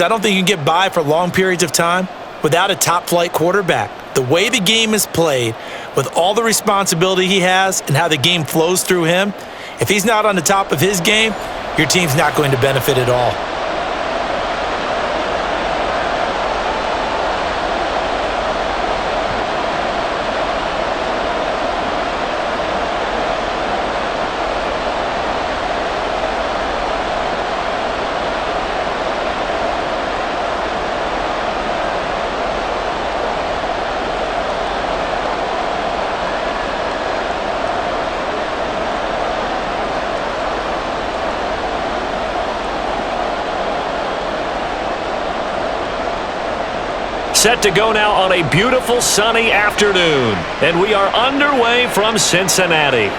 I don't think you can get by for long periods of time without a top-flight quarterback. The way the game is played, with all the responsibility he has and how the game flows through him, if he's not on the top of his game, your team's not going to benefit at all. Set to go now on a beautiful sunny afternoon. And we are underway from Cincinnati.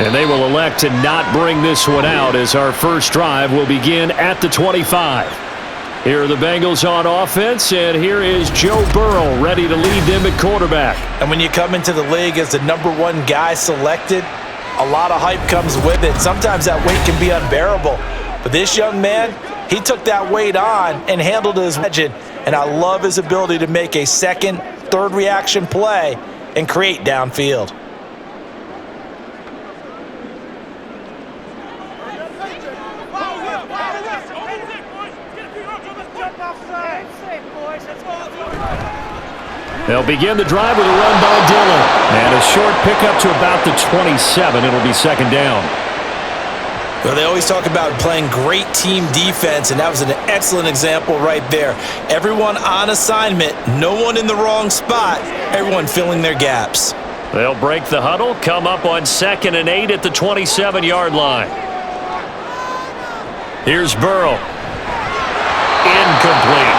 And they will elect to not bring this one out as our first drive will begin at the 25. Here are the Bengals on offense, and here is Joe Burrow ready to lead them at quarterback. And when you come into the league as the #1 guy selected, a lot of hype comes with it. Sometimes that weight can be unbearable. But this young man, he took that weight on and handled it as legend. And I love his ability to make a second, third reaction play and create downfield. They'll begin the drive with a run by Dillon. And a short pickup to about the 27. It'll be second down. Well, they always talk about playing great team defense, and that was an excellent example right there. Everyone on assignment, no one in the wrong spot, everyone filling their gaps. They'll break the huddle, come up on 2nd and 8 at the 27-yard line. Here's Burrow. Incomplete.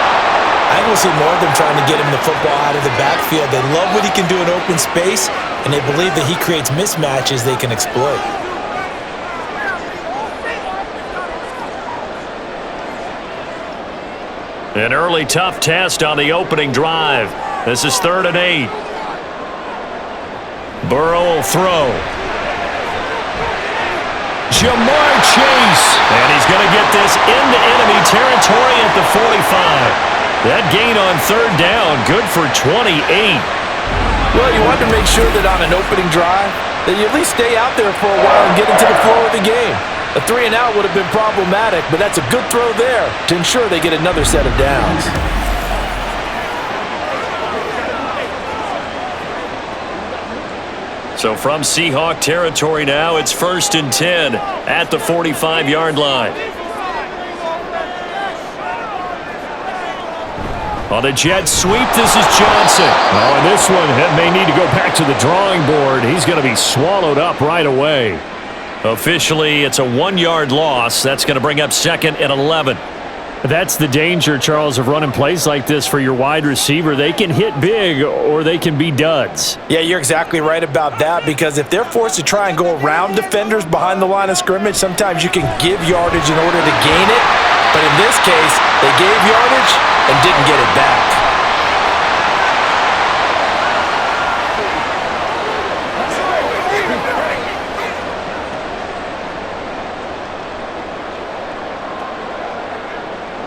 I think we'll see more of them trying to get him the football out of the backfield. They love what he can do in open space, and they believe that he creates mismatches they can exploit. An early tough test on the opening drive. This is 3rd and 8. Burrow will throw. Jamar Chase. And he's going to get this into enemy territory at the 45. That gain on 3rd down, good for 28. Well, you want to make sure that on an opening drive, that you at least stay out there for a while and get into the flow of the game. A 3-and-out would have been problematic, but that's a good throw there to ensure they get another set of downs. So from Seahawk territory now, it's 1st and 10 at the 45-yard line. On the jet sweep, this is Johnson. Oh, and this one may need to go back to the drawing board. He's going to be swallowed up right away. Officially, it's a 1-yard loss. That's going to bring up 2nd and 11. That's the danger, Charles, of running plays like this for your wide receiver. They can hit big or they can be duds. Yeah, you're exactly right about that, because if they're forced to try and go around defenders behind the line of scrimmage, sometimes you can give yardage in order to gain it. But in this case, they gave yardage and didn't get it back.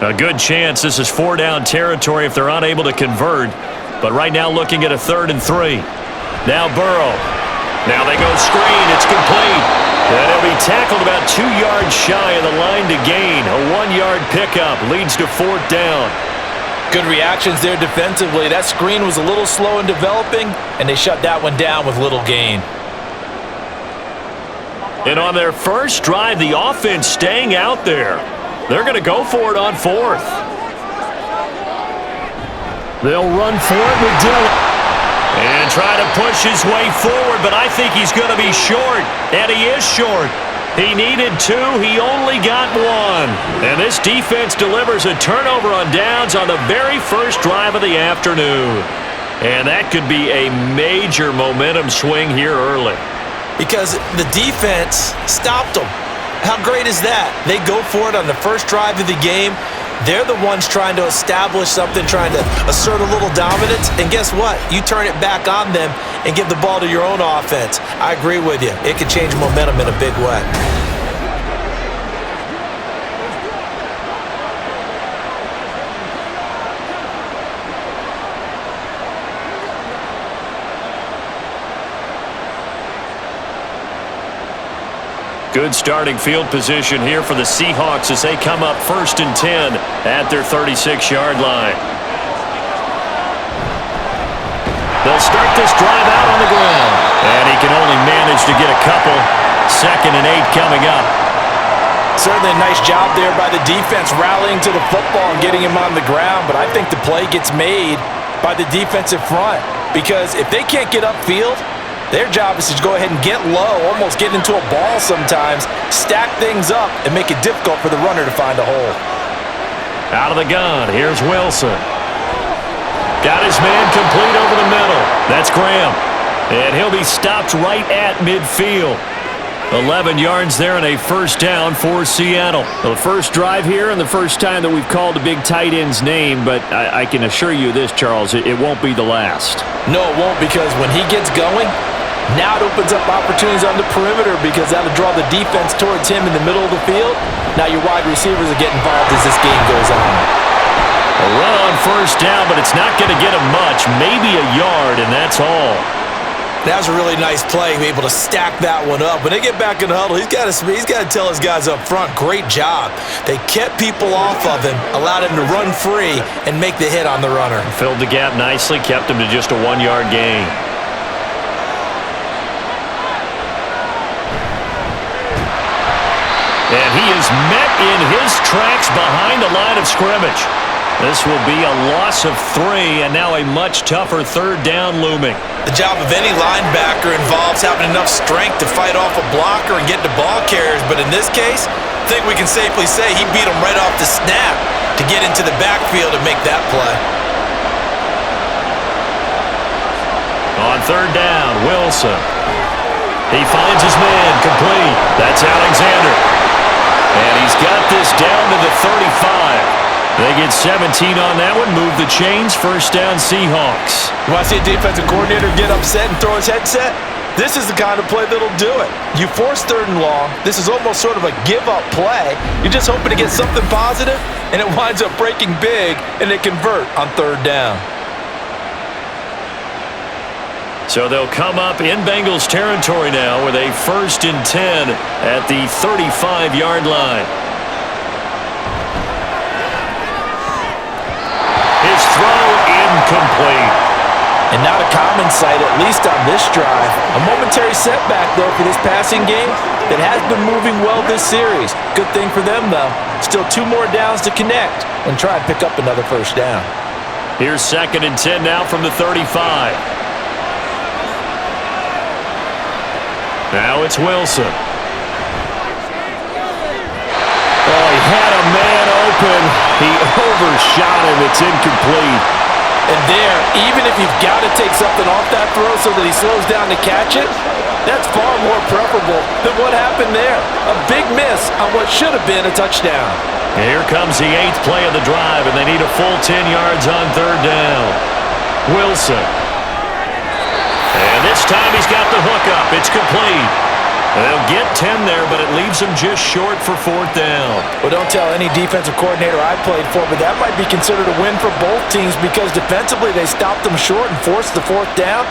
A good chance this is 4-down territory if they're unable to convert. But right now looking at a 3rd and 3. Now Burrow. Now they go screen. It's complete. And he'll be tackled about 2 yards shy of the line to gain. A 1-yard pickup leads to 4th down. Good reactions there defensively. That screen was a little slow in developing, and they shut that one down with little gain. And on their first drive, the offense staying out there. They're going to go for it on 4th. They'll run for it with Dillon. And try to push his way forward, but I think he's going to be short. And he is short. He needed 2. He only got 1. And this defense delivers a turnover on downs on the very first drive of the afternoon. And that could be a major momentum swing here early. Because the defense stopped them. How great is that? They go for it on the first drive of the game. They're the ones trying to establish something, trying to assert a little dominance. And guess what? You turn it back on them and give the ball to your own offense. I agree with you. It can change momentum in a big way. Good starting field position here for the Seahawks as they come up 1st and 10 at their 36-yard line. They'll start this drive out on the ground. And he can only manage to get a couple. 2nd and 8 coming up. Certainly a nice job there by the defense rallying to the football and getting him on the ground, but I think the play gets made by the defensive front because if they can't get upfield, their job is to go ahead and get low, almost get into a ball sometimes, stack things up, and make it difficult for the runner to find a hole. Out of the gun, here's Wilson. Got his man complete over the middle. That's Graham. And he'll be stopped right at midfield. 11 yards there and a 1st down for Seattle. The first drive here and the first time that we've called a big tight end's name, but I can assure you this, Charles, it won't be the last. No, it won't, because when he gets going, now it opens up opportunities on the perimeter because that'll draw the defense towards him in the middle of the field. Now your wide receivers will get involved as this game goes on. A run on 1st down, but it's not going to get him much, maybe a yard, and that's all. That was a really nice play, able to stack that one up. When they get back in the huddle, he's got to tell his guys up front, great job. They kept people off of him, allowed him to run free, and make the hit on the runner. Filled the gap nicely, kept him to just a 1-yard gain. And he is met in his tracks behind the line of scrimmage. This will be a loss of 3, and now a much tougher 3rd down looming. The job of any linebacker involves having enough strength to fight off a blocker and get to ball carriers, but in this case, I think we can safely say he beat him right off the snap to get into the backfield and make that play. On 3rd down, Wilson. He finds his man complete. That's Alexander. And he's got this down to the 35. They get 17 on that one, move the chains, 1st down Seahawks. You want to see a defensive coordinator get upset and throw his headset? This is the kind of play that'll do it. You force 3rd and long. This is almost sort of a give-up play. You're just hoping to get something positive, and it winds up breaking big, and they convert on 3rd down. So they'll come up in Bengals territory now with a 1st and 10 at the 35-yard line. His throw incomplete. And not a common sight, at least on this drive. A momentary setback, though, for this passing game that has been moving well this series. Good thing for them, though. Still 2 more downs to connect and try and pick up another 1st down. Here's 2nd and 10 now from the 35. Now it's Wilson. Oh, he had a man open. He overshot him. It's incomplete. And there, even if you've got to take something off that throw so that he slows down to catch it, that's far more preferable than what happened there. A big miss on what should have been a touchdown. And here comes the 8th play of the drive, and they need a full 10 yards on 3rd down. Wilson. And this time he's got the hook up. It's complete. They'll get 10 there, but it leaves them just short for 4th down. Well, don't tell any defensive coordinator I played for, but that might be considered a win for both teams because defensively they stopped them short and forced the 4th down.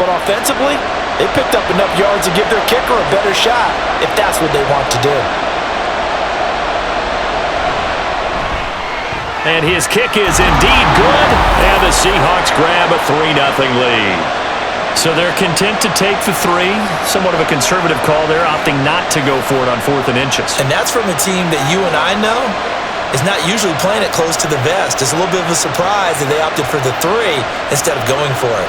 But offensively, they picked up enough yards to give their kicker a better shot if that's what they want to do. And his kick is indeed good, and the Seahawks grab a 3-0 lead. So they're content to take the 3. Somewhat of a conservative call there, opting not to go for it on 4th and inches. And that's from a team that you and I know is not usually playing it close to the vest. It's a little bit of a surprise that they opted for the 3 instead of going for it.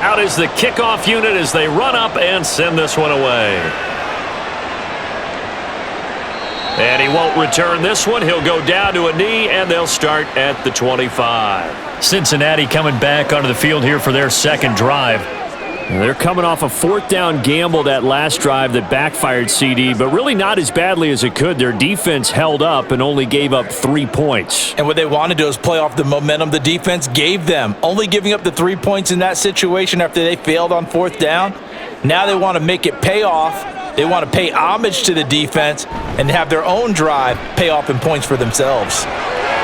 Out is the kickoff unit as they run up and send this one away. And he won't return this one. He'll go down to a knee, and they'll start at the 25. Cincinnati coming back onto the field here for their 2nd drive. They're coming off a 4th down gamble that last drive that backfired, CD, but really not as badly as it could. Their defense held up and only gave up 3 points. And what they want to do is play off the momentum the defense gave them. Only giving up the 3 points in that situation after they failed on 4th down. Now they want to make it pay off. They want to pay homage to the defense and have their own drive pay off in points for themselves.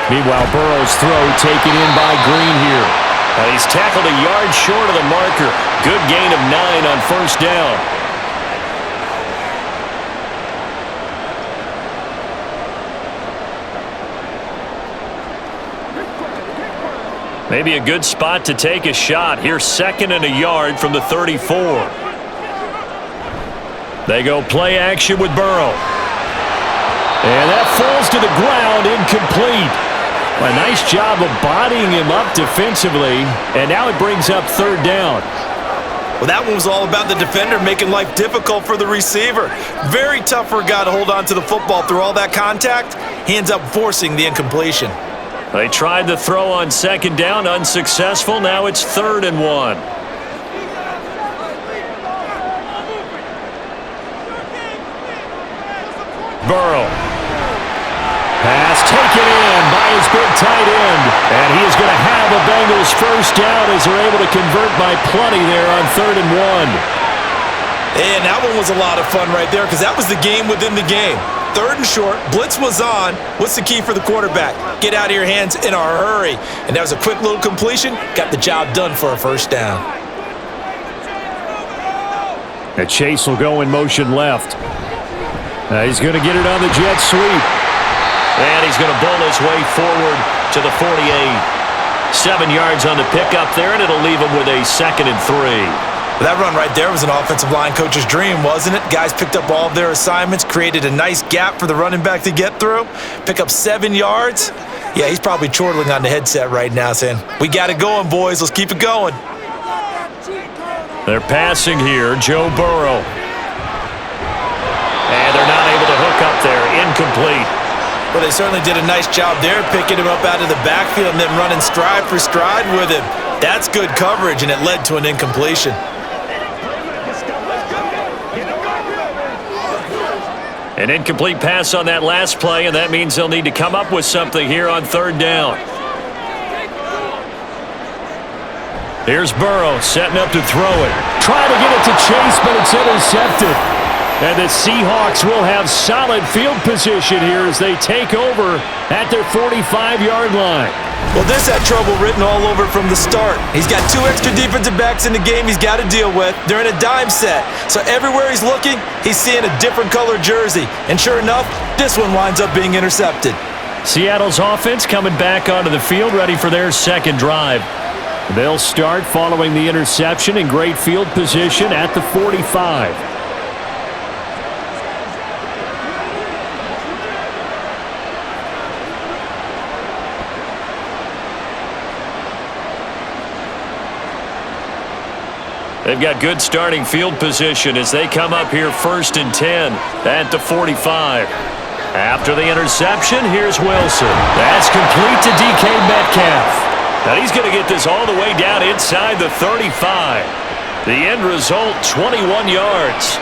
Meanwhile, Burrow's throw taken in by Green here. He's tackled a yard short of the marker. Good gain of 9 on first down. Maybe a good spot to take a shot. Here's 2nd and a yard from the 34. They go play action with Burrow. And that falls to the ground, incomplete. A nice job of bodying him up defensively, and now it brings up 3rd down. Well, that one was all about the defender making life difficult for the receiver. Very tough for a guy to hold on to the football through all that contact. He ends up forcing the incompletion. They tried the throw on 2nd down, unsuccessful. Now it's 3rd and 1. Burrow. Pass taken in by his big tight end. And he is going to have a Bengals first down as they're able to convert by plenty there on 3rd and 1. And that one was a lot of fun right there because that was the game within the game. 3rd and short, blitz was on. What's the key for the quarterback? Get out of your hands in a hurry. And that was a quick little completion. Got the job done for a first down. And Chase will go in motion left. He's going to get it on the jet sweep. And he's going to bull his way forward to the 48. 7 yards on the pickup there, and it'll leave him with a 2nd and 3. That run right there was an offensive line coach's dream, wasn't it? Guys picked up all of their assignments, created a nice gap for the running back to get through, pick up 7 yards. Yeah, he's probably chortling on the headset right now saying, we got it going, boys. Let's keep it going. They're passing here, Joe Burrow. And they're not able to hook up there. Incomplete. Well, they certainly did a nice job there, picking him up out of the backfield and then running stride for stride with him. That's good coverage, and it led to an incompletion. An incomplete pass on that last play, and that means they'll need to come up with something here on 3rd down. Here's Burrow setting up to throw it. Trying to get it to Chase, but it's intercepted. And the Seahawks will have solid field position here as they take over at their 45-yard line. Well, this had trouble written all over it from the start. He's got 2 extra defensive backs in the game he's got to deal with. They're in a dime set. So everywhere he's looking, he's seeing a different color jersey. And sure enough, this one winds up being intercepted. Seattle's offense coming back onto the field, ready for their 2nd drive. They'll start following the interception in great field position at the 45. They've got good starting field position as they come up here 1st and 10 at the 45. After the interception, here's Wilson. That's complete to DK Metcalf. Now he's going to get this all the way down inside the 35. The end result, 21 yards.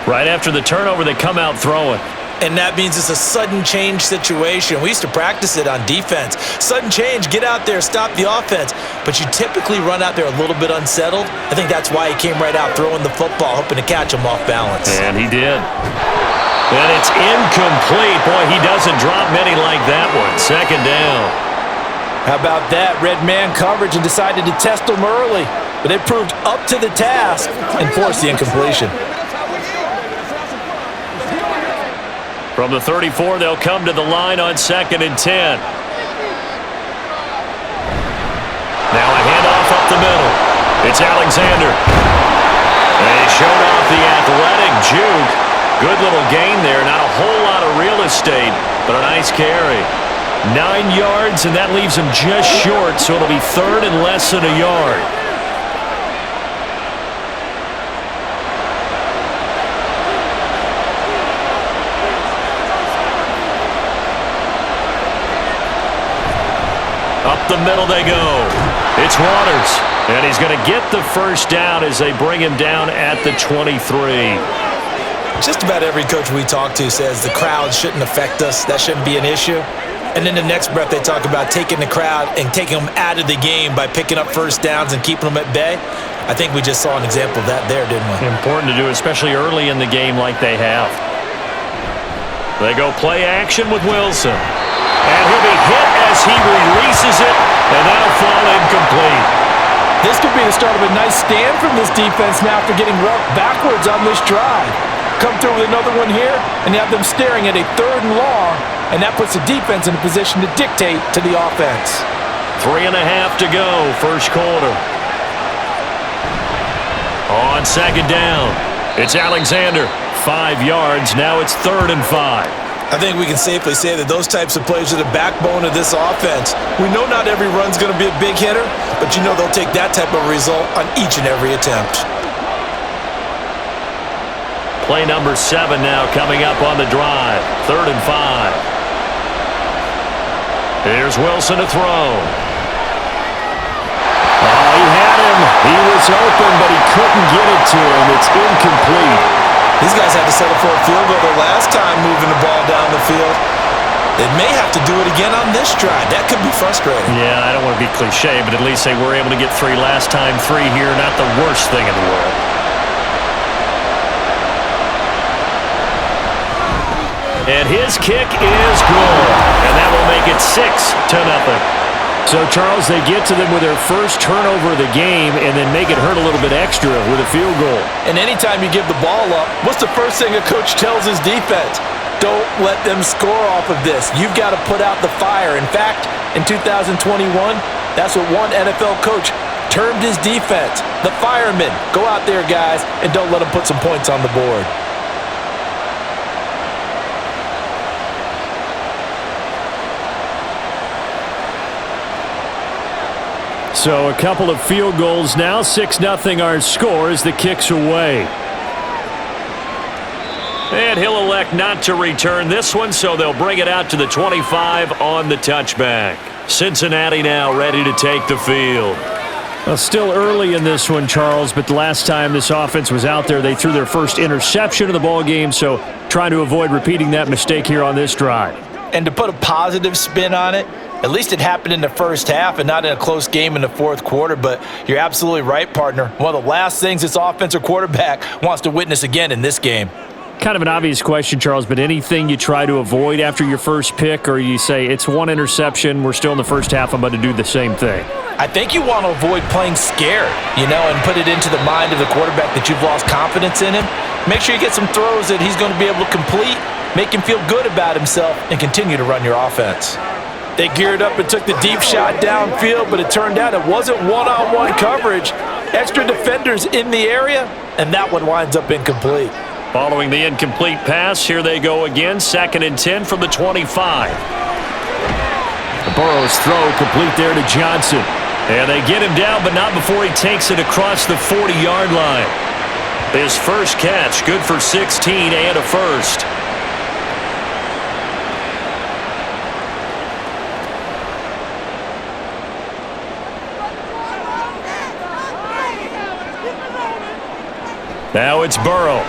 Right after the turnover, they come out throwing. And that means it's a sudden change situation. We used to practice it on defense. Sudden change, get out there, stop the offense. But you typically run out there a little bit unsettled. I think that's why he came right out throwing the football, hoping to catch him off balance. And he did. And it's incomplete. Boy, he doesn't drop many like that one. 2nd down. How about that? Red man coverage and decided to test him early. But it proved up to the task and forced the incompletion. From the 34, they'll come to the line on 2nd and 10. Now a handoff up the middle. It's Alexander. And he showed off the athletic juke. Good little gain there. Not a whole lot of real estate, but a nice carry. 9 yards, and that leaves him just short, so it'll be 3rd and less than a yard. Up the middle they go. It's Waters. And he's going to get the first down as they bring him down at the 23. Just about every coach we talk to says the crowd shouldn't affect us. That shouldn't be an issue. And in the next breath, they talk about taking the crowd and taking them out of the game by picking up first downs and keeping them at bay. I think we just saw an example of that there, didn't we? Important to do, especially early in the game like they have. They go play action with Wilson. And he'll be hit as he releases it, and that'll fall incomplete. This could be the start of a nice stand from this defense now after getting roughed backwards on this drive. Come through with another one here, and you have them staring at a 3rd and long, and that puts the defense in a position to dictate to the offense. 3.5 to go, first quarter. On 2nd down, it's Alexander. 5 yards, now it's 3rd and 5. I think we can safely say that those types of plays are the backbone of this offense. We know not every run's going to be a big hitter, but you know they'll take that type of result on each and every attempt. Play number 7 now coming up on the drive. 3rd and 5. Here's Wilson to throw. Oh, he had him. He was open, but he couldn't get it to him. It's incomplete. These guys had to settle for a field goal the last time moving the ball down the field. They may have to do it again on this drive. That could be frustrating. Yeah, I don't want to be cliche, but at least they were able to get 3 last time. 3 here, not the worst thing in the world. And his kick is good. And that will make it 6-0. So, Charles, they get to them with their first turnover of the game and then make it hurt a little bit extra with a field goal. And anytime you give the ball up, what's the first thing a coach tells his defense? Don't let them score off of this. You've got to put out the fire. In fact, in 2021, that's what one NFL coach termed his defense. The firemen. Go out there, guys, and don't let them put some points on the board. So a couple of field goals now. 6-0 our score as the kick's away. And he'll elect not to return this one, so they'll bring it out to the 25 on the touchback. Cincinnati now ready to take the field. Well, still early in this one, Charles, but the last time this offense was out there, they threw their first interception of the ball game, so trying to avoid repeating that mistake here on this drive. And to put a positive spin on it, at least it happened in the first half and not in a close game in the 4th quarter. But you're absolutely right, partner. One of the last things this offensive quarterback wants to witness again in this game. Kind of an obvious question, Charles, but anything you try to avoid after your first pick, or you say it's one interception, we're still in the first half, I'm going to do the same thing? I think you want to avoid playing scared, and put it into the mind of the quarterback that you've lost confidence in him. Make sure you get some throws that he's going to be able to complete, make him feel good about himself, and continue to run your offense. They geared up and took the deep shot downfield, but it turned out it wasn't one-on-one coverage. Extra defenders in the area, and that one winds up incomplete. Following the incomplete pass, here they go again. 2nd and 10 from the 25. Burrow's throw complete there to Johnson. And they get him down, but not before he takes it across the 40-yard line. His first catch, good for 16 and a first. Now it's Burrow.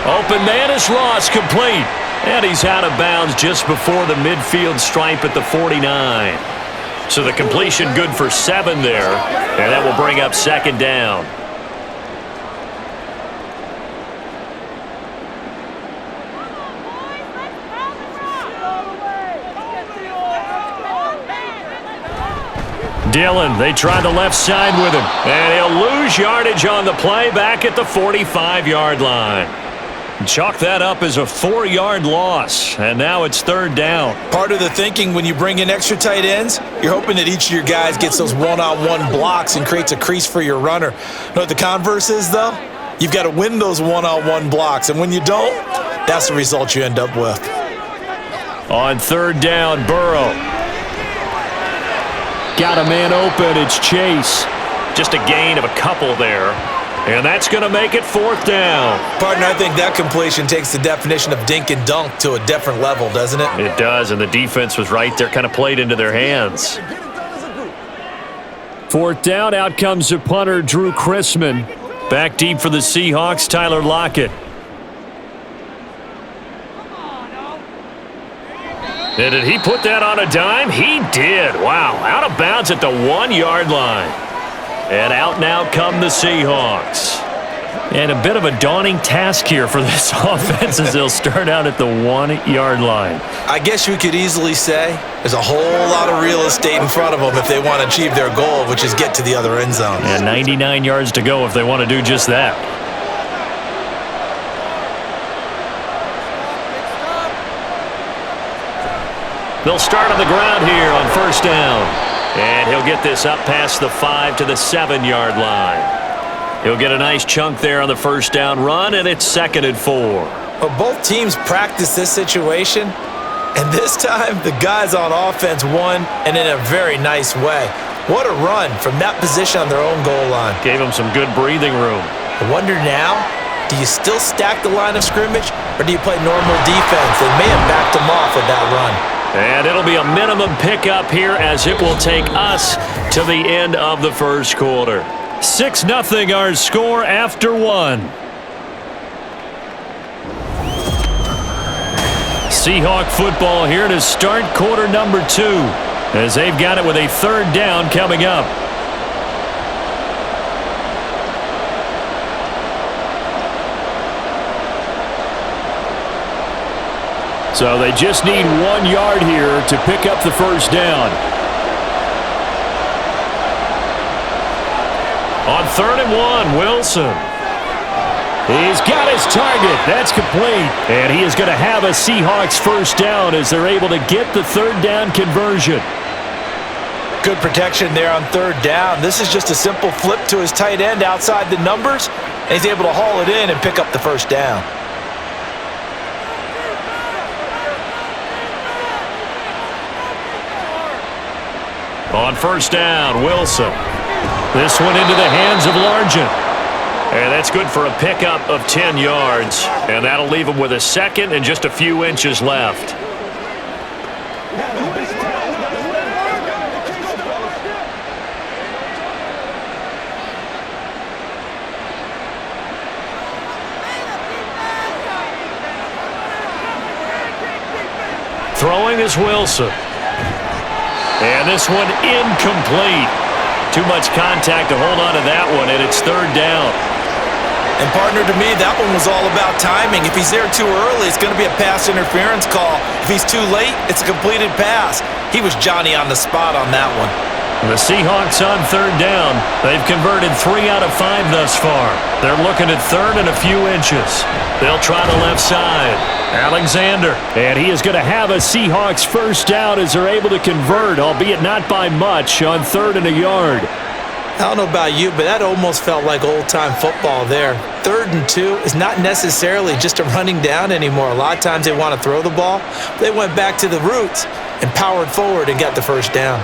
Open man is Ross, complete. And he's out of bounds just before the midfield stripe at the 49. So the completion good for 7 there. And that will bring up 2nd down. Dillon, they try the left side with him. And he'll lose yardage on the play back at the 45-yard line. Chalk that up as a 4-yard loss. And now it's 3rd down. Part of the thinking when you bring in extra tight ends, you're hoping that each of your guys gets those one-on-one blocks and creates a crease for your runner. You know what the converse is, though? You've got to win those one-on-one blocks. And when you don't, that's the result you end up with. On 3rd down, Burrow. Got a man open. It's Chase. Just a gain of a couple there. And that's going to make it 4th down. Partner, I think that completion takes the definition of dink and dunk to a different level, doesn't it? It does, and the defense was right there, kind of played into their hands. 4th down, out comes the punter, Drew Chrisman. Back deep for the Seahawks, Tyler Lockett. And did he put that on a dime? He did. Wow, out of bounds at the 1-yard line. And out now come the Seahawks. And a bit of a daunting task here for this offense as they'll start out at the 1-yard line. I guess you could easily say there's a whole lot of real estate in front of them if they want to achieve their goal, which is get to the other end zone. And 99 yards to go if they want to do just that. They'll start on the ground here on first down. And he'll get this up past the 5 to the 7-yard line. He'll get a nice chunk there on the first down run, and it's 2nd and 4. Well, both teams practice this situation, and this time the guys on offense won, and in a very nice way. What a run from that position on their own goal line. Gave them some good breathing room. I wonder now, do you still stack the line of scrimmage, or do you play normal defense? They may have backed them off with that run. And it'll be a minimum pickup here as it will take us to the end of the first quarter. 6-0 our score after 1. Seahawk football here to start quarter number 2 as they've got it with a 3rd down coming up. So they just need 1 yard here to pick up the first down. On 3rd and 1, Wilson. He's got his target. That's complete. And he is going to have a Seahawks first down as they're able to get the 3rd down conversion. Good protection there on 3rd down. This is just a simple flip to his tight end outside the numbers, and he's able to haul it in and pick up the first down. On first down, Wilson. This one into the hands of Largent. And that's good for a pickup of 10 yards. And that'll leave him with a 2nd and just a few inches left. Throwing is Wilson. And this one incomplete. Too much contact to hold on to that one, and it's 3rd down. And partner, to me, that one was all about timing. If he's there too early, it's going to be a pass interference call. If he's too late, it's a completed pass. He was Johnny on the spot on that one. The Seahawks on 3rd down. They've converted 3 out of 5 thus far. They're looking at 3rd and a few inches. They'll try the left side. Alexander. And he is going to have a Seahawks first down as they're able to convert, albeit not by much, on 3rd and a yard. I don't know about you, but that almost felt like old-time football there. 3rd and 2 is not necessarily just a running down anymore. A lot of times they want to throw the ball. They went back to the roots and powered forward and got the first down.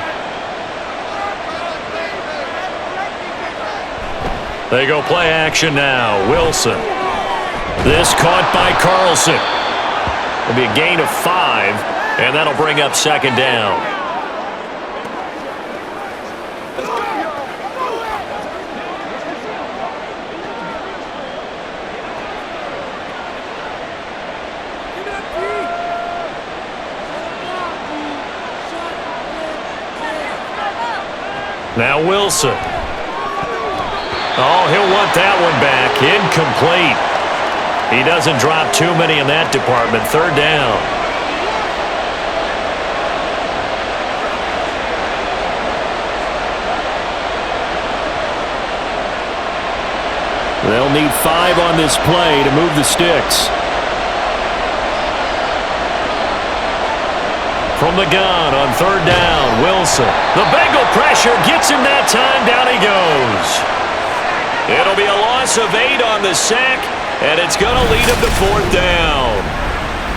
They go play action now. Wilson. This caught by Carlson. It'll be a gain of 5, and that'll bring up 2nd down. Now Wilson. Oh, he'll want that one back. Incomplete. He doesn't drop too many in that department. 3rd down. They'll need 5 on this play to move the sticks. From the gun on 3rd down, Wilson. The Bengal pressure gets him that time. Down he goes. It'll be a loss of 8 on the sack, and it's going to lead him to 4th down.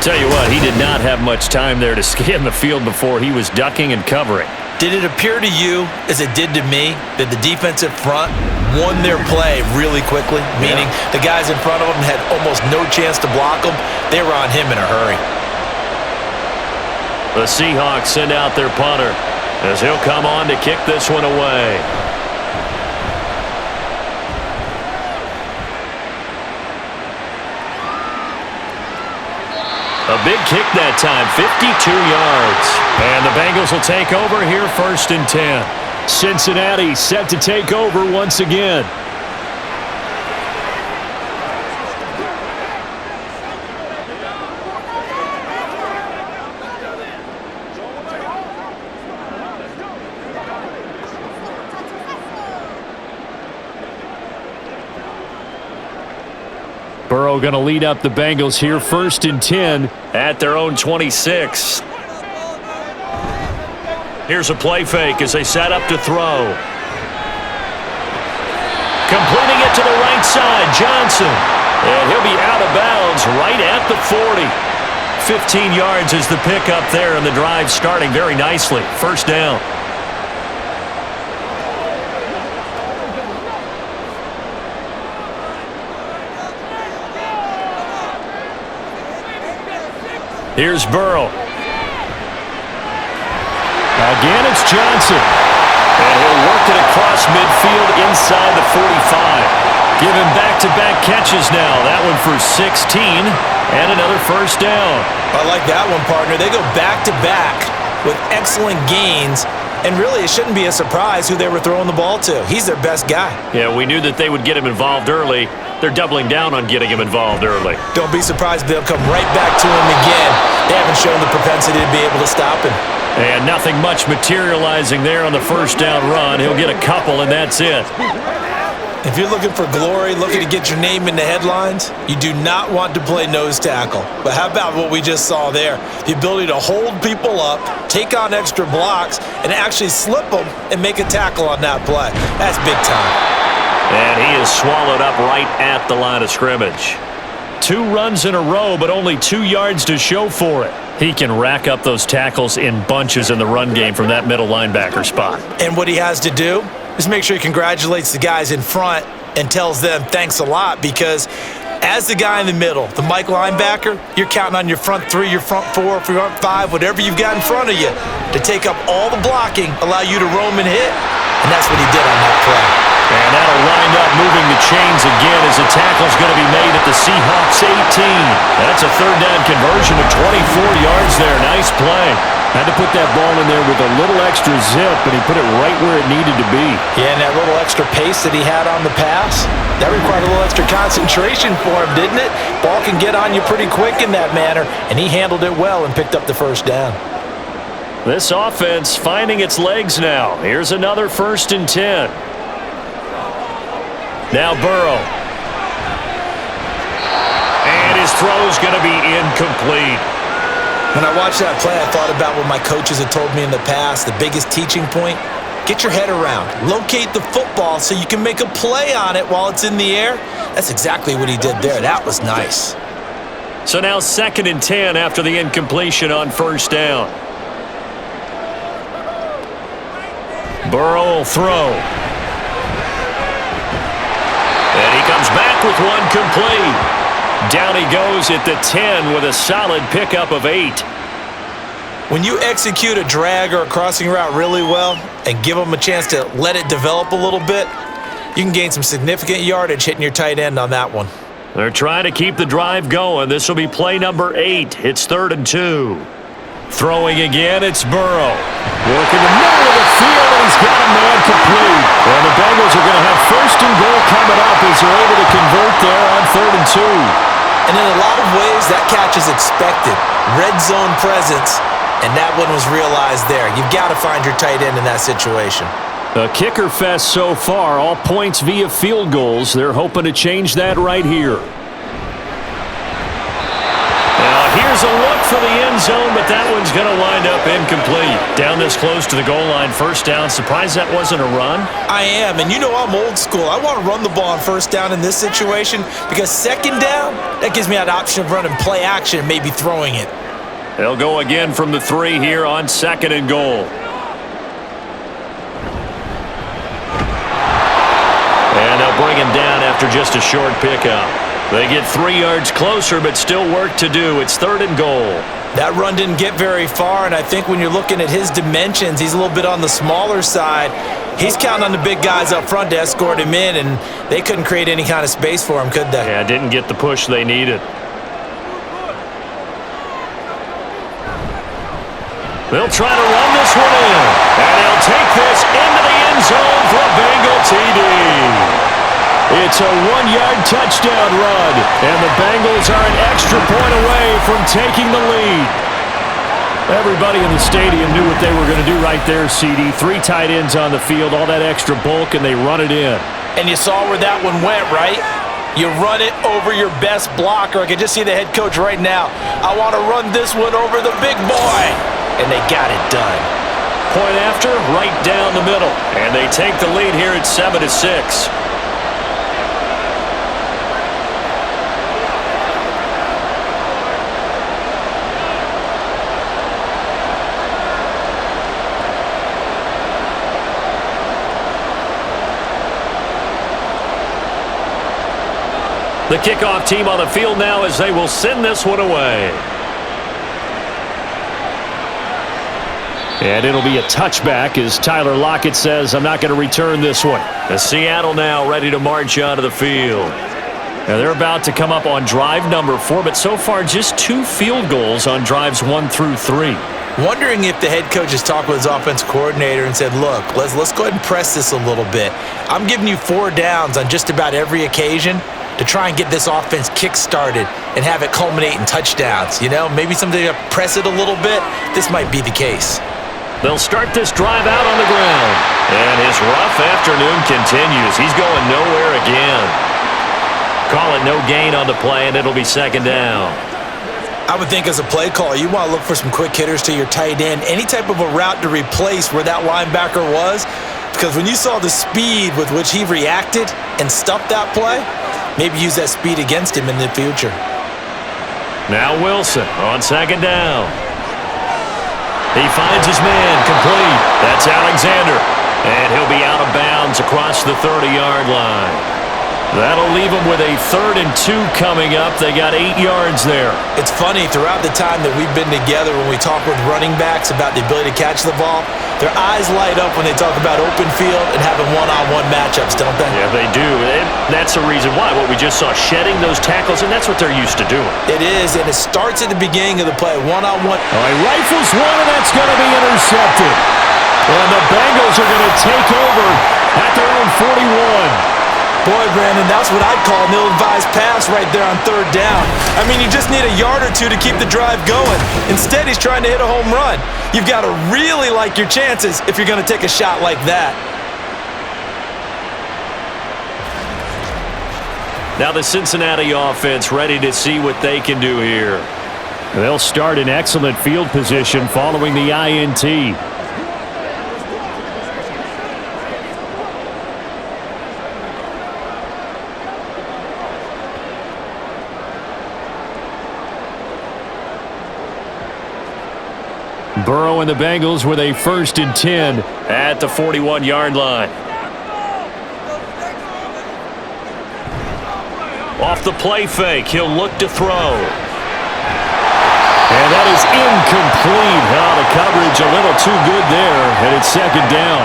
Tell you what, he did not have much time there to scan the field before he was ducking and covering. Did it appear to you, as it did to me, that the defensive front won their play really quickly? Meaning the guys in front of them had almost no chance to block them. They were on him in a hurry. The Seahawks send out their punter as he'll come on to kick this one away. A big kick that time, 52 yards. And the Bengals will take over here, 1st and 10. Cincinnati set to take over once again. Burrow going to lead up the Bengals here, 1st and 10 at their own 26. Here's a play fake as they set up to throw. Completing it to the right side, Johnson. And he'll be out of bounds right at the 40. 15 yards is the pickup there, and the drive starting very nicely. 1st down. Here's Burrow. Again, it's Johnson. And he'll work it across midfield inside the 45. Give him back-to-back catches now. That one for 16 and another 1st down. I like that one, partner. They go back-to-back with excellent gains. And really, it shouldn't be a surprise who they were throwing the ball to. He's their best guy. Yeah, we knew that they would get him involved early. They're doubling down on getting him involved early. Don't be surprised if they'll come right back to him again. They haven't shown the propensity to be able to stop him. And nothing much materializing there on the 1st down run. He'll get a couple, and that's it. If you're looking for glory, looking to get your name in the headlines, you do not want to play nose tackle. But how about what we just saw there? The ability to hold people up, take on extra blocks, and actually slip them and make a tackle on that play. That's big time. And he is swallowed up right at the line of scrimmage. 2 runs in a row, but only 2 yards to show for it. He can rack up those tackles in bunches in the run game from that middle linebacker spot. And what he has to do is make sure he congratulates the guys in front and tells them thanks a lot, because as the guy in the middle, the Mike linebacker, you're counting on your front 3, your front 4, front 5, whatever you've got in front of you to take up all the blocking, allow you to roam and hit. And that's what he did on that play. And that'll wind up moving the chains again as the tackle's going to be made at the Seahawks 18. That's a 3rd down conversion of 24 yards there. Nice play. Had to put that ball in there with a little extra zip, and he put it right where it needed to be. Yeah, and that little extra pace that he had on the pass, that required a little extra concentration for him, didn't it? Ball can get on you pretty quick in that manner, and he handled it well and picked up the 1st down. This offense finding its legs now. Here's another 1st and 10. Now Burrow. And his throw's going to be incomplete. When I watched that play, I thought about what my coaches had told me in the past. The biggest teaching point, get your head around. Locate the football so you can make a play on it while it's in the air. That's exactly what he did there. That was nice. So now 2nd and 10 after the incompletion on 1st down. Burrow will throw. And he comes back with one complete. Down he goes at the 10 with a solid pickup of 8. When you execute a drag or a crossing route really well and give them a chance to let it develop a little bit, you can gain some significant yardage hitting your tight end on that one. They're trying to keep the drive going. This will be play number 8. It's 3rd and 2. Throwing again, it's Burrow. Working the middle of the field, and he's got a man complete. And the Bengals are going to have 1st and goal coming up as they're able to convert there on 3rd and 2. And in a lot of ways, that catch is expected. Red zone presence, and that one was realized there. You've got to find your tight end in that situation. A kicker fest so far, all points via field goals. They're hoping to change that right here. Now here's a look for the end zone, but that one's going to wind up incomplete. Down this close to the goal line, 1st down. Surprised that wasn't a run? I am, and you know I'm old school. I want to run the ball on 1st down in this situation because 2nd down, that gives me that option of running play action and maybe throwing it. They'll go again from the 3 here on 2nd and goal. And they'll bring him down after just a short pickup. They get 3 yards closer, but still work to do. It's 3rd and goal. That run didn't get very far, and I think when you're looking at his dimensions, he's a little bit on the smaller side. He's counting on the big guys up front to escort him in, and they couldn't create any kind of space for him, could they? Yeah, didn't get the push they needed. They'll try to run this one in. And they'll take this into the end zone for a Bengal TD. It's a 1-yard touchdown run. And the Bengals are an extra point away from taking the lead. Everybody in the stadium knew what they were going to do right there, CD. 3 tight ends on the field, all that extra bulk, and they run it in. And you saw where that one went, right? You run it over your best blocker. I can just see the head coach right now. I want to run this one over the big boy. And they got it done. Point after, right down the middle. And they take the lead here at 7-6. The kickoff team on the field now as they will send this one away. And it'll be a touchback as Tyler Lockett says, I'm not going to return this one. The Seattle now ready to march onto the field. Now they're about to come up on drive number 4, but so far just 2 field goals on drives 1 through 3. Wondering if the head coach has talked with his offense coordinator and said, look, let's go ahead and press this a little bit. I'm giving you 4 downs on just about every occasion to try and get this offense kick-started and have it culminate in touchdowns. You know, maybe something to press it a little bit. This might be the case. They'll start this drive out on the ground. And his rough afternoon continues. He's going nowhere again. Call it no gain on the play, and it'll be 2nd down. I would think as a play call, you want to look for some quick hitters to your tight end, any type of a route to replace where that linebacker was, because when you saw the speed with which he reacted and stuffed that play, maybe use that speed against him in the future. Now Wilson on 2nd down. He finds his man complete. That's Alexander. And he'll be out of bounds across the 30-yard line. That'll leave them with a 3rd and 2 coming up. They got 8 yards there. It's funny, throughout the time that we've been together, when we talk with running backs about the ability to catch the ball, their eyes light up when they talk about open field and having one-on-one matchups, don't they? Yeah, they do. And that's the reason why. What we just saw, shedding those tackles, and that's what they're used to doing. It is, and it starts at the beginning of the play, one-on-one. He rifles one, and that's going to be intercepted. And the Bengals are going to take over at their own 41. Boy, Brandon, that's what I'd call an ill-advised pass right there on 3rd down. I mean, you just need a yard or 2 to keep the drive going. Instead, he's trying to hit a home run. You've got to really like your chances if you're going to take a shot like that. Now the Cincinnati offense ready to see what they can do here. They'll start in excellent field position following the INT. Burrow and the Bengals with a 1st and 10 at the 41-yard line. Off the play fake, he'll look to throw. And that is incomplete. The coverage a little too good there, and it's 2nd down.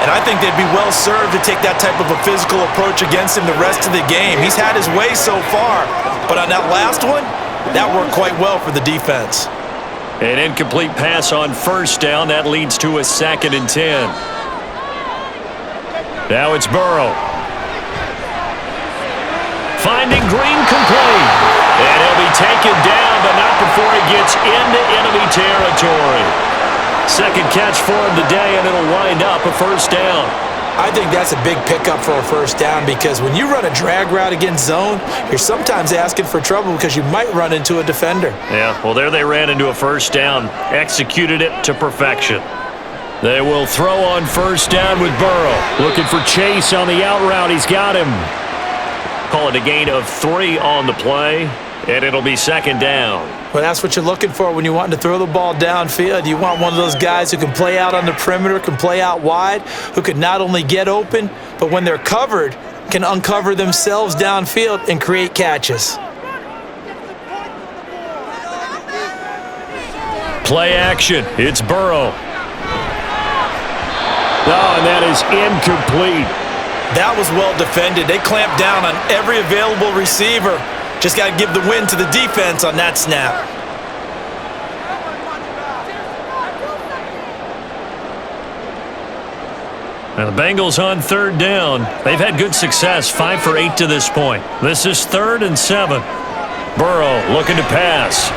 And I think they'd be well served to take that type of a physical approach against him the rest of the game. He's had his way so far, but on that last one, that worked quite well for the defense. An incomplete pass on 1st down. That leads to a 2nd and 10. Now it's Burrow. Finding Green complete. And he'll be taken down, but not before he gets into enemy territory. 2nd catch for him today, and it'll wind up a 1st down. I think that's a big pickup for a 1st down, because when you run a drag route against zone, you're sometimes asking for trouble because you might run into a defender. Yeah, well, there they ran into a 1st down, executed it to perfection. They will throw on 1st down with Burrow. Looking for Chase on the out route. He's got him. Call it a gain of 3 on the play, and it'll be 2nd down. Well, that's what you're looking for when you want to throw the ball downfield. You want one of those guys who can play out on the perimeter, can play out wide, who can not only get open, but when they're covered, can uncover themselves downfield and create catches. Play action. It's Burrow. And that is incomplete. That was well defended. They clamped down on every available receiver. Just got to give the win to the defense on that snap. And the Bengals on third down. They've had good success, 5 for 8 to this point. This is 3rd and 7. Burrow looking to pass.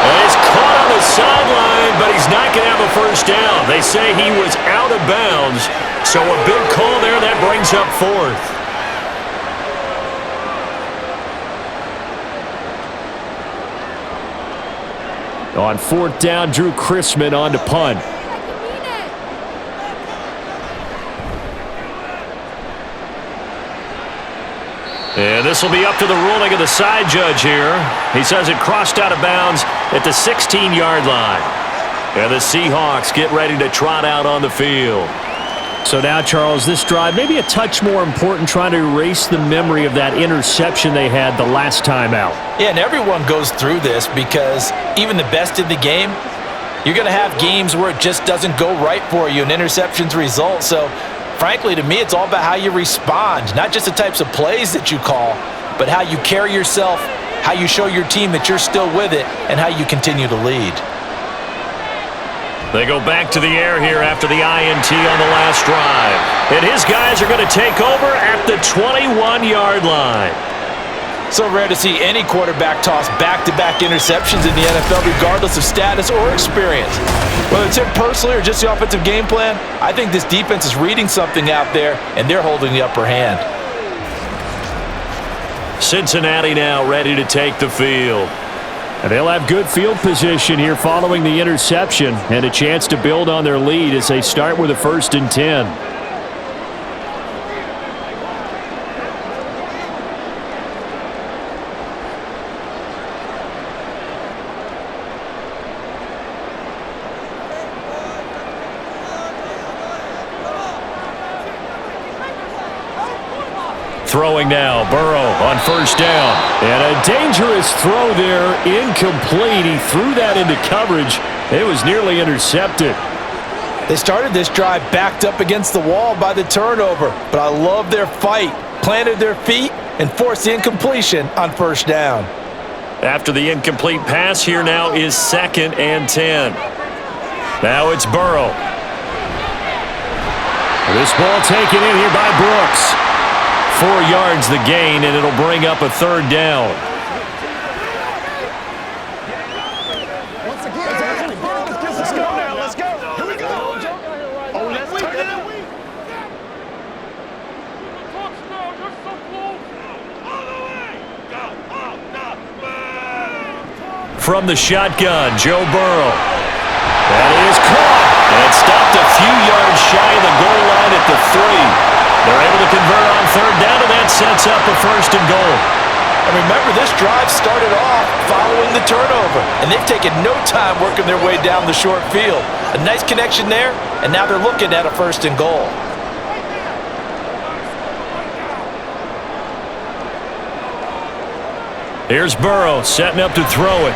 And he's caught on the sideline, but he's not going to have a first down. They say he was out of bounds, so a big call there. That brings up 4th. On 4th down, Drew Chrisman on to punt. And this will be up to the ruling of the side judge here. He says it crossed out of bounds at the 16-yard line. And the Seahawks get ready to trot out on the field. So now, Charles, this drive maybe a touch more important, trying to erase the memory of that interception they had the last time out. Yeah, and everyone goes through this because even the best in the game, you're going to have games where it just doesn't go right for you and interceptions result. So, frankly, to me, it's all about how you respond, not just the types of plays that you call, but how you carry yourself, how you show your team that you're still with it, and how you continue to lead. They go back to the air here after the INT on the last drive. And his guys are going to take over at the 21-yard line. So rare to see any quarterback toss back-to-back interceptions in the NFL, regardless of status or experience. Whether it's him personally or just the offensive game plan, I think this defense is reading something out there, and they're holding the upper hand. Cincinnati now ready to take the field. And they'll have good field position here following the interception and a chance to build on their lead as they start with a 1st and 10. Throwing now, Burrow on 1st down. And a dangerous throw there, incomplete. He threw that into coverage. It was nearly intercepted. They started this drive backed up against the wall by the turnover, but I love their fight. Planted their feet and forced the incompletion on 1st down. After the incomplete pass, here now is 2nd and 10. Now it's Burrow. This ball taken in here by Brooks. 4 yards the gain, and it'll bring up a 3rd down. Let's go now. Let's go. Here we go. Oh, let's turn it away. From the shotgun, Joe Burrow. That is caught. And stopped a few yards shy of the goal line at the 3. They're able to convert on 3rd down, and that sets up a 1st and goal. And remember, this drive started off following the turnover, and they've taken no time working their way down the short field. A nice connection there, and now they're looking at a 1st and goal. Here's Burrow setting up to throw it.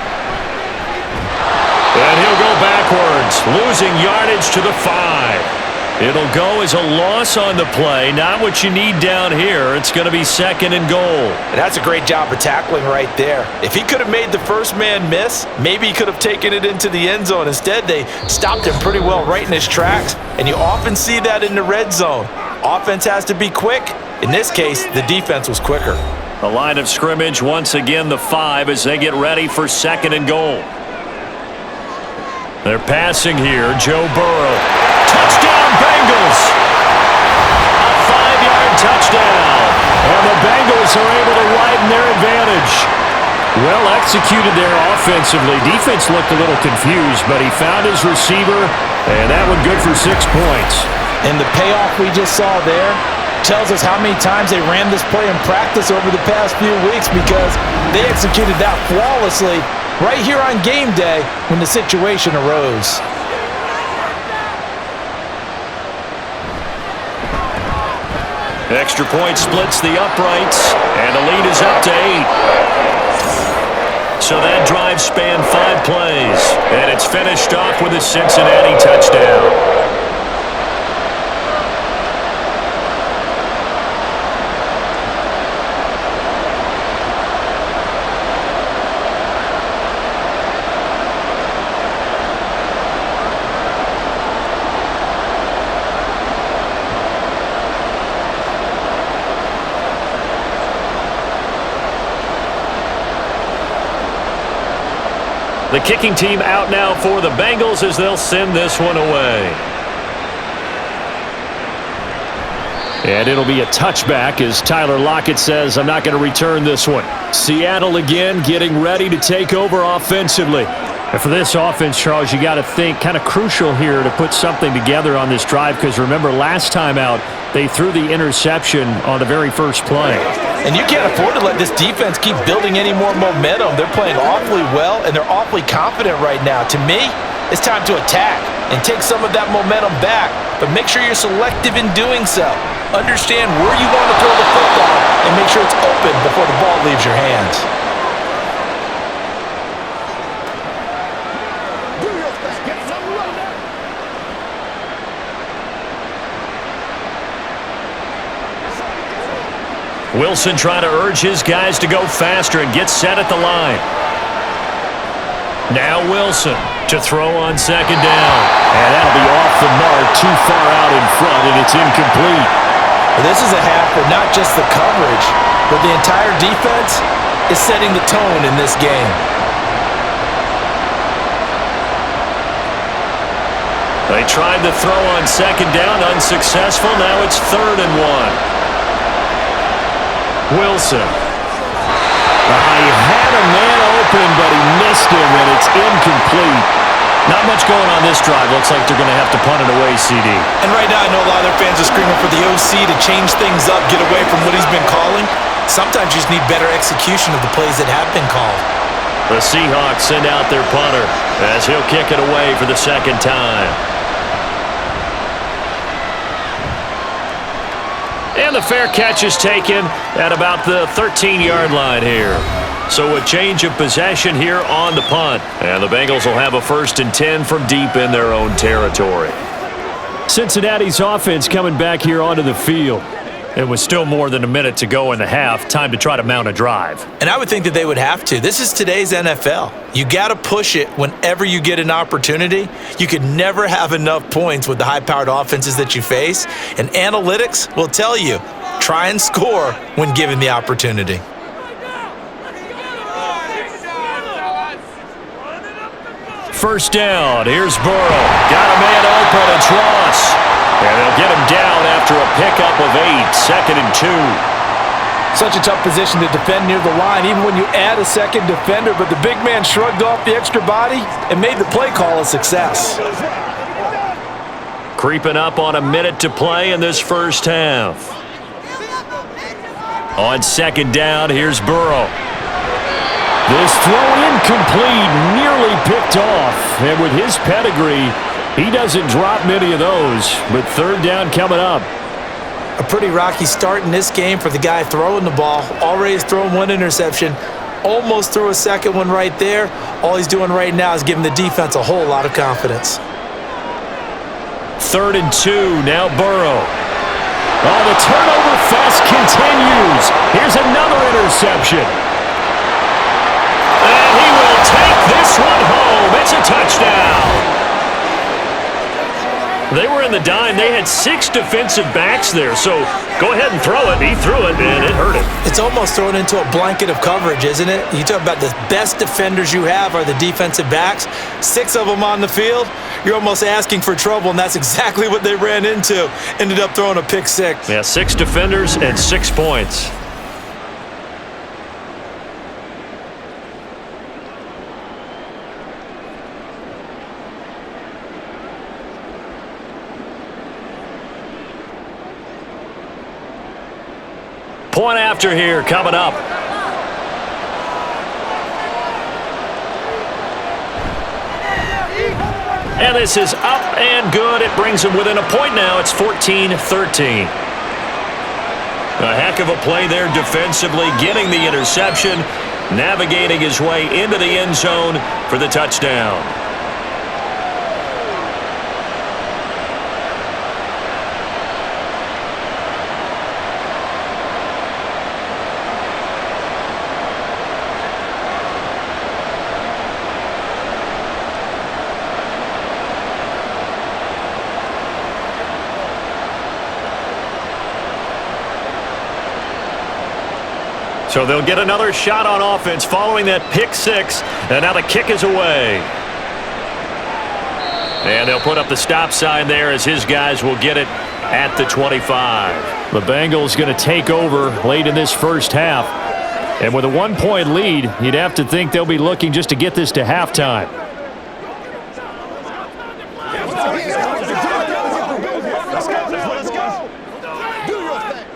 And he'll go backwards, losing yardage to the 5. It'll go as a loss on the play. Not what you need down here. It's going to be 2nd and goal. And that's a great job of tackling right there. If he could have made the first man miss, maybe he could have taken it into the end zone. Instead, they stopped him pretty well right in his tracks, and you often see that in the red zone. Offense has to be quick. In this case, the defense was quicker. The line of scrimmage, once again, the 5 as they get ready for 2nd and goal. They're passing here, Joe Burrow. Touchdown, Bengals! A 5-yard touchdown. And the Bengals are able to widen their advantage. Well executed there offensively. Defense looked a little confused, but he found his receiver, and that one good for 6 points. And the payoff we just saw there tells us how many times they ran this play in practice over the past few weeks, because they executed that flawlessly right here on game day when the situation arose. Extra point splits the uprights, and the lead is up to 8. So that drive spanned 5 plays, and it's finished off with a Cincinnati touchdown. The kicking team out now for the Bengals as they'll send this one away. And it'll be a touchback as Tyler Lockett says, I'm not going to return this one. Seattle again getting ready to take over offensively. And for this offense, Charles, you got to think kind of crucial here to put something together on this drive because remember last time out, they threw the interception on the very first play. And you can't afford to let this defense keep building any more momentum. They're playing awfully well, and they're awfully confident right now. To me, it's time to attack and take some of that momentum back, but make sure you're selective in doing so. Understand where you want to throw the football and make sure it's open before the ball leaves your hands. Wilson trying to urge his guys to go faster and get set at the line. Now Wilson to throw on second down. And that'll be off the mark, too far out in front, and it's incomplete. This is a half where not just the coverage, but the entire defense is setting the tone in this game. They tried to throw on second down, unsuccessful. Now it's 3rd and 1. Wilson. He had a man open, but he missed him, and it's incomplete. Not much going on this drive. Looks like they're going to have to punt it away, CD. And right now I know a lot of their fans are screaming for the OC to change things up, get away from what he's been calling. Sometimes you just need better execution of the plays that have been called. The Seahawks send out their punter as he'll kick it away for the second time. And the fair catch is taken at about the 13-yard line here. So a change of possession here on the punt. And the Bengals will have a 1st and 10 from deep in their own territory. Cincinnati's offense coming back here onto the field. It was still more than a minute to go in the half. Time to try to mount a drive. And I would think that they would have to. This is today's NFL. You got to push it whenever you get an opportunity. You could never have enough points with the high-powered offenses that you face. And analytics will tell you, try and score when given the opportunity. First down. Here's Burrow. Got a man open. It's Ross. And they'll get him down after a pickup of 8. 2nd and 2. Such a tough position to defend near the line, even when you add a second defender, but the big man shrugged off the extra body and made the play call a success. Creeping up on a minute to play in this first half. On second down, here's Burrow. This throw incomplete, nearly picked off. And with his pedigree, he doesn't drop many of those, but 3rd down coming up. A pretty rocky start in this game for the guy throwing the ball. Already has thrown 1 interception. Almost threw a second one right there. All he's doing right now is giving the defense a whole lot of confidence. 3rd and 2, now Burrow. Oh, the turnover fest continues. Here's another interception. And he will take this one home. It's a touchdown. They were in the dime. They had 6 defensive backs there, so go ahead and throw it. He threw it, and it hurt him. It's almost thrown into a blanket of coverage, isn't it? You talk about the best defenders you have are the defensive backs. 6 of them on the field. You're almost asking for trouble, and that's exactly what they ran into. Ended up throwing a pick 6. Yeah, 6 defenders and 6 points. Point after here coming up. And this is up and good. It brings them within a point now. It's 14-13. A heck of a play there defensively, getting the interception, navigating his way into the end zone for the touchdown. So they'll get another shot on offense following that pick six, and now the kick is away. And they'll put up the stop sign there as his guys will get it at the 25. The Bengals going to take over late in this first half. And with a 1-point lead, you'd have to think they'll be looking just to get this to halftime. Let's go. Do your thing.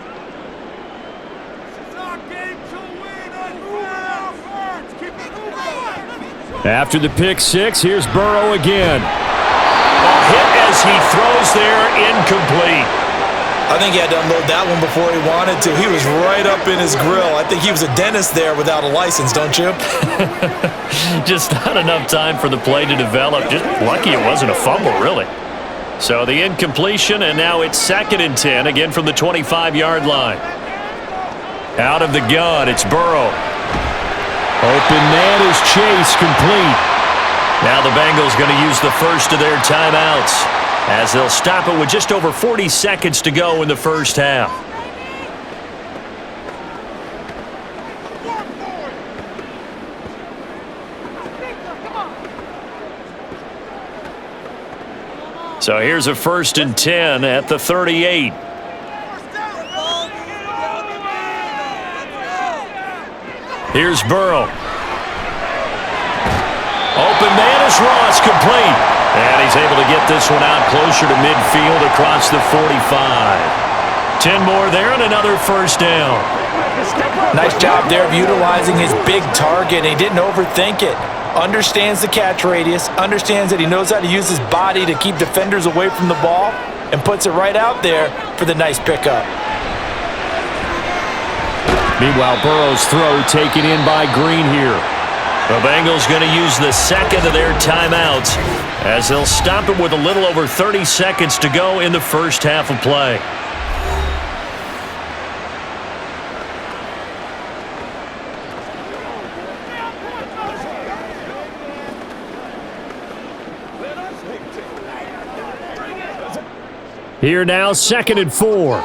After the pick six, here's Burrow again. A hit as he throws there, incomplete. I think he had to unload that one before he wanted to. He was right up in his grill. I think he was a dentist there without a license, don't you? Just not enough time for the play to develop. Just lucky it wasn't a fumble, really. So the incompletion, and now it's 2nd and 10, again from the 25-yard line. Out of the gun, it's Burrow. Open man is Chase, complete. Now the Bengals going to use the first of their timeouts as they'll stop it with just over 40 seconds to go in the first half. So here's a 1st and 10 at the 38. Here's Burrow. Open man is Ross, complete. And he's able to get this one out closer to midfield across the 45. 10 more there and another first down. Nice job there of utilizing his big target. He didn't overthink it. Understands the catch radius, understands that he knows how to use his body to keep defenders away from the ball, and puts it right out there for the nice pickup. Meanwhile, Burrow's throw taken in by Green here. The Bengals going to use the second of their timeouts as they'll stop it with a little over 30 seconds to go in the first half of play. Here now, 2nd and 4.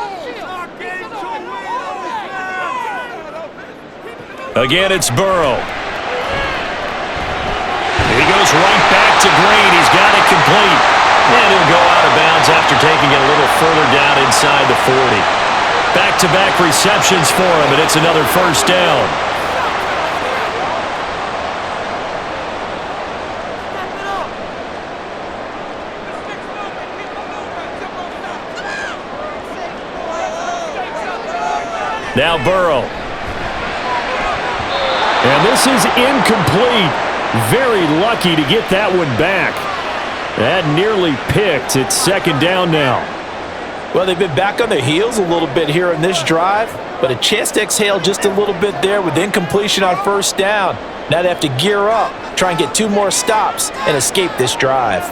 Again, it's Burrow. He goes right back to Green. He's got it complete. And he'll go out of bounds after taking it a little further down inside the 40. Back-to-back receptions for him, and it's another first down. Now Burrow. And this is incomplete. Very lucky to get that one back. That nearly picked. It's 2nd down now. Well, they've been back on their heels a little bit here in this drive, but a chance to exhale just a little bit there with incompletion on first down. Now they have to gear up, try and get 2 more stops, and escape this drive.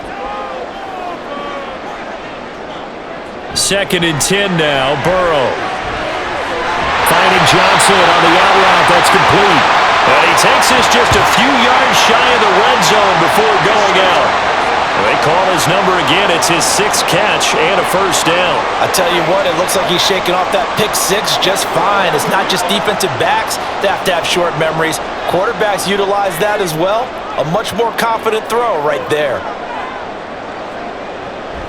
2nd and 10 now, Burrow. Finding Johnson on the out route. That's complete. And he takes this just a few yards shy of the red zone before going out. They call his number again. It's his 6th catch and a first down. I tell you what, it looks like he's shaking off that pick six just fine. It's not just defensive backs that have to have short memories. Quarterbacks utilize that as well. A much more confident throw right there.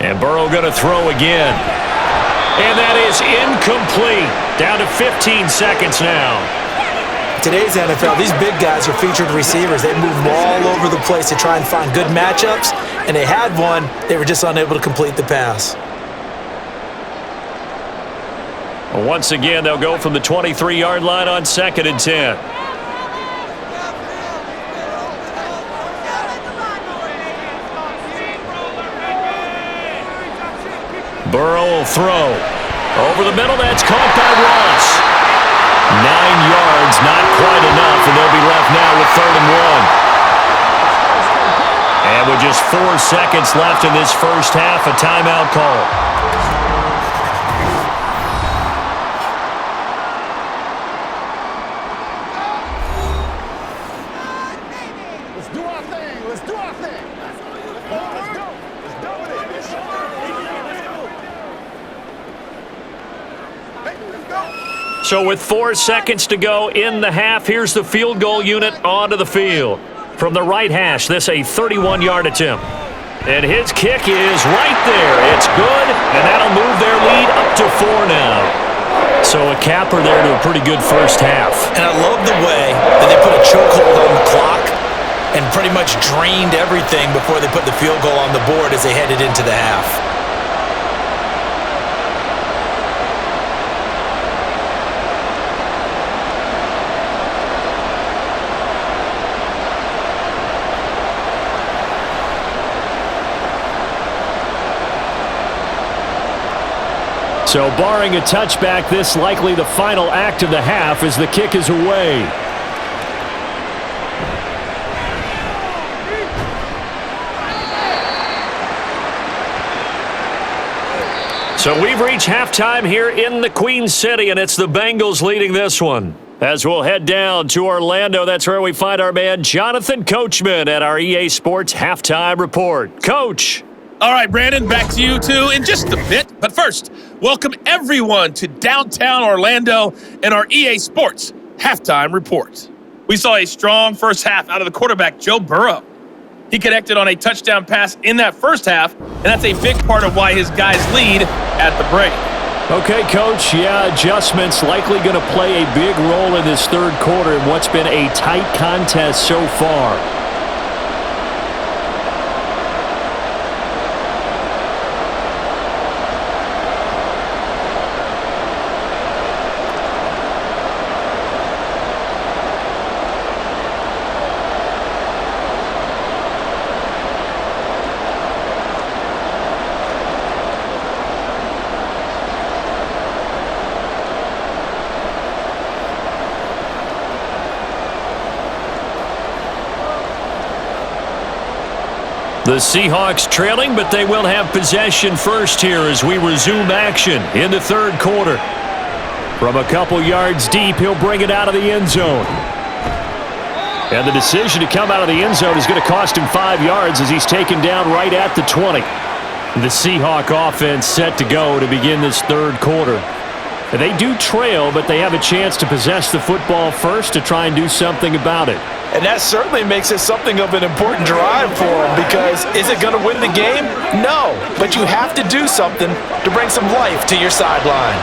And Burrow going to throw again. And that is incomplete. Down to 15 seconds now. Today's NFL, these big guys are featured receivers. They move all over the place to try and find good matchups, and they had one. They were just unable to complete the pass. Once again, they'll go from the 23-yard line on 2nd and 10. Burrow will throw. Over the middle, that's caught by Ross. 9 yards, not quite enough, and they'll be left now with 3rd and 1. And with just 4 seconds left in this first half, a timeout call. Let's do our thing. Let's do our thing. Let's go. Let's do it. Let's go. So with 4 seconds to go in the half, here's the field goal unit onto the field. From the right hash, this a 31-yard attempt. And his kick is right there. It's good, and that'll move their lead up to 4 now. So a capper there to a pretty good first half. And I love the way that they put a chokehold on the clock and pretty much drained everything before they put the field goal on the board as they headed into the half. So barring a touchback, this likely the final act of the half as the kick is away. So we've reached halftime here in the Queen City, and it's the Bengals leading this one. As we'll head down to Orlando, that's where we find our man Jonathan Coachman at our EA Sports Halftime Report. Coach! All right, Brandon, back to you two in just a bit. But first, welcome everyone to downtown Orlando and our EA Sports Halftime Report. We saw a strong first half out of the quarterback, Joe Burrow. He connected on a touchdown pass in that first half, and that's a big part of why his guys lead at the break. Okay, Coach, yeah, adjustments likely going to play a big role in this third quarter in what's been a tight contest so far. The Seahawks trailing, but they will have possession first here as we resume action in the third quarter. From a couple yards deep, he'll bring it out of the end zone. And the decision to come out of the end zone is going to cost him 5 yards as he's taken down right at the 20. The Seahawk offense set to go to begin this third quarter. They do trail, but they have a chance to possess the football first to try and do something about it. And that certainly makes it something of an important drive for them because is it going to win the game? No, but you have to do something to bring some life to your sideline.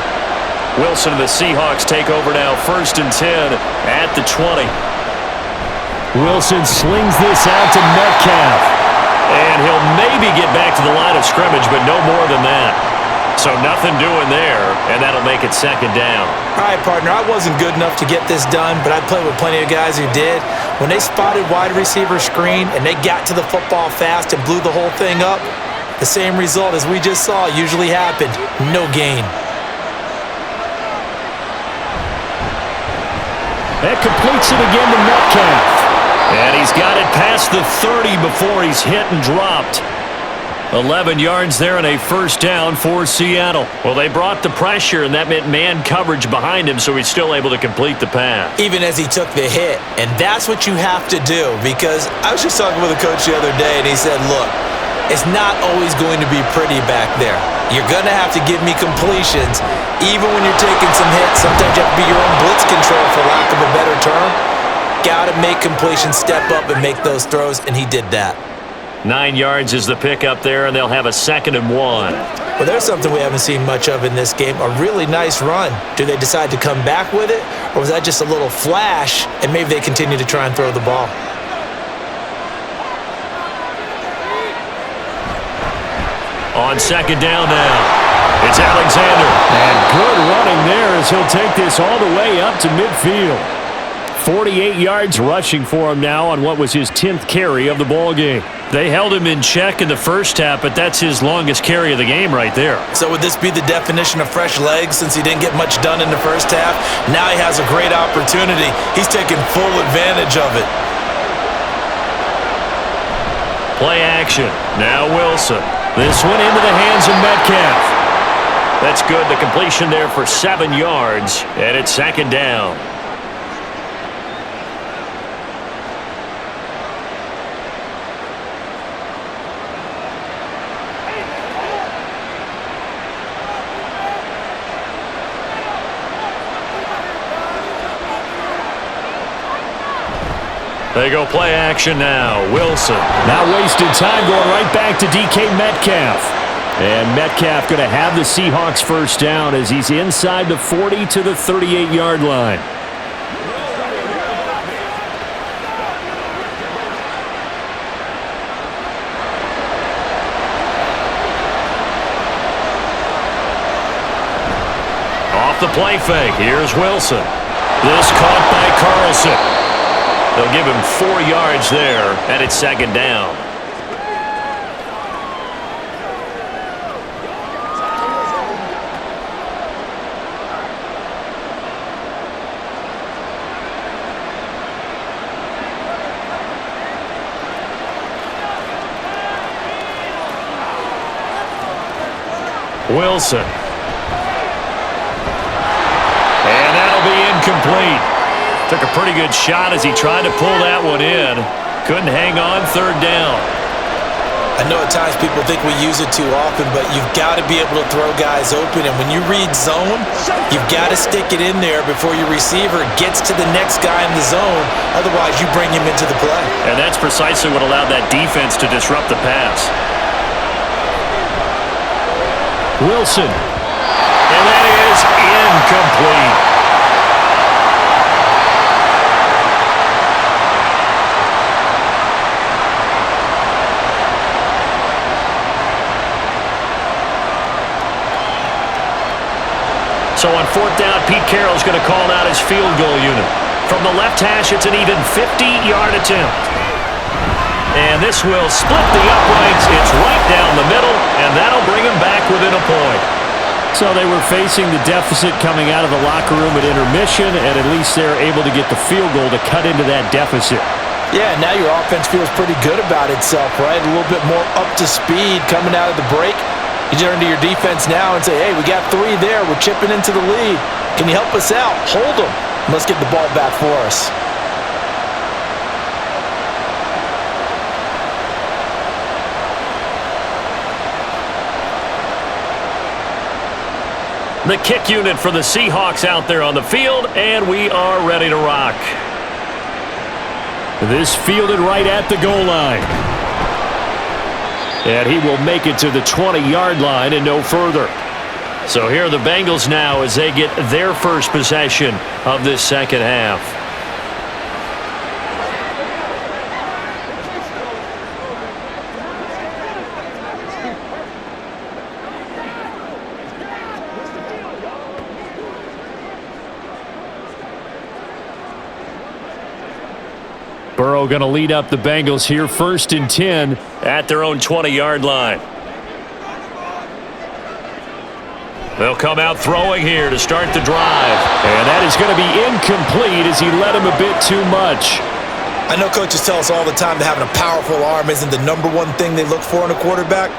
Wilson and the Seahawks take over now, 1st and 10 at the 20. Wilson slings this out to Metcalf. And he'll maybe get back to the line of scrimmage, but no more than that. So nothing doing there, and that'll make it 2nd down. All right, partner, I wasn't good enough to get this done, but I played with plenty of guys who did. When they spotted wide receiver screen and they got to the football fast and blew the whole thing up, the same result as we just saw usually happened. No gain. That completes it again to Metcalf. And he's got it past the 30 before he's hit and dropped. 11 yards there and a 1st down for Seattle. Well, they brought the pressure, and that meant man coverage behind him, so he's still able to complete the pass. Even as he took the hit, and that's what you have to do, because I was just talking with a coach the other day, and he said, look, it's not always going to be pretty back there. You're going to have to give me completions, even when you're taking some hits. Sometimes you have to be your own blitz control, for lack of a better term. Got to make completions, step up, and make those throws, and he did that. 9 yards is the pickup there, and they'll have a 2nd and 1. Well, there's something we haven't seen much of in this game, a really nice run. Do they decide to come back with it, or was that just a little flash, and maybe they continue to try and throw the ball? On 2nd down now, it's Alexander. And good running there as he'll take this all the way up to midfield. 48 yards rushing for him now on what was his 10th carry of the ball game. They held him in check in the first half, but that's his longest carry of the game right there. So would this be the definition of fresh legs since he didn't get much done in the first half? Now he has a great opportunity. He's taking full advantage of it. Play action. Now Wilson. This one into the hands of Metcalf. That's good. The completion there for 7 yards, and it's 2nd down. They go play action now. Wilson. Not wasting time, going right back to DK Metcalf. And Metcalf going to have the Seahawks first down as he's inside the 40 to the 38-yard line. Off the play fake. Here's Wilson. This caught by Carlson. They'll give him 4 yards there, and it's second down. Wilson. And that'll be incomplete. Took a pretty good shot as he tried to pull that one in. Couldn't hang on third down. I know at times people think we use it too often, but you've got to be able to throw guys open. And when you read zone, you've got to stick it in there before your receiver gets to the next guy in the zone. Otherwise, you bring him into the play. And that's precisely what allowed that defense to disrupt the pass. Wilson. And that is incomplete. So on fourth down, Pete Carroll's going to call out his field goal unit. From the left hash, it's an even 50-yard attempt. And this will split the uprights. It's right down the middle, and that'll bring him back within a point. So they were facing the deficit coming out of the locker room at intermission, and at least they're able to get the field goal to cut into that deficit. Yeah, now your offense feels pretty good about itself, right? A little bit more up to speed coming out of the break. You turn to your defense now and say, hey, we got 3 there. We're chipping into the lead. Can you help us out? Hold them. Let's get the ball back for us. The kick unit for the Seahawks out there on the field, and we are ready to rock. This fielded right at the goal line. And he will make it to the 20-yard line and no further. So here are the Bengals now as they get their first possession of this second half. Burrow going to lead up the Bengals here, 1st and 10 at their own 20-yard line. They'll come out throwing here to start the drive. And that is going to be incomplete as he led him a bit too much. I know coaches tell us all the time that having a powerful arm isn't the #1 thing they look for in a quarterback.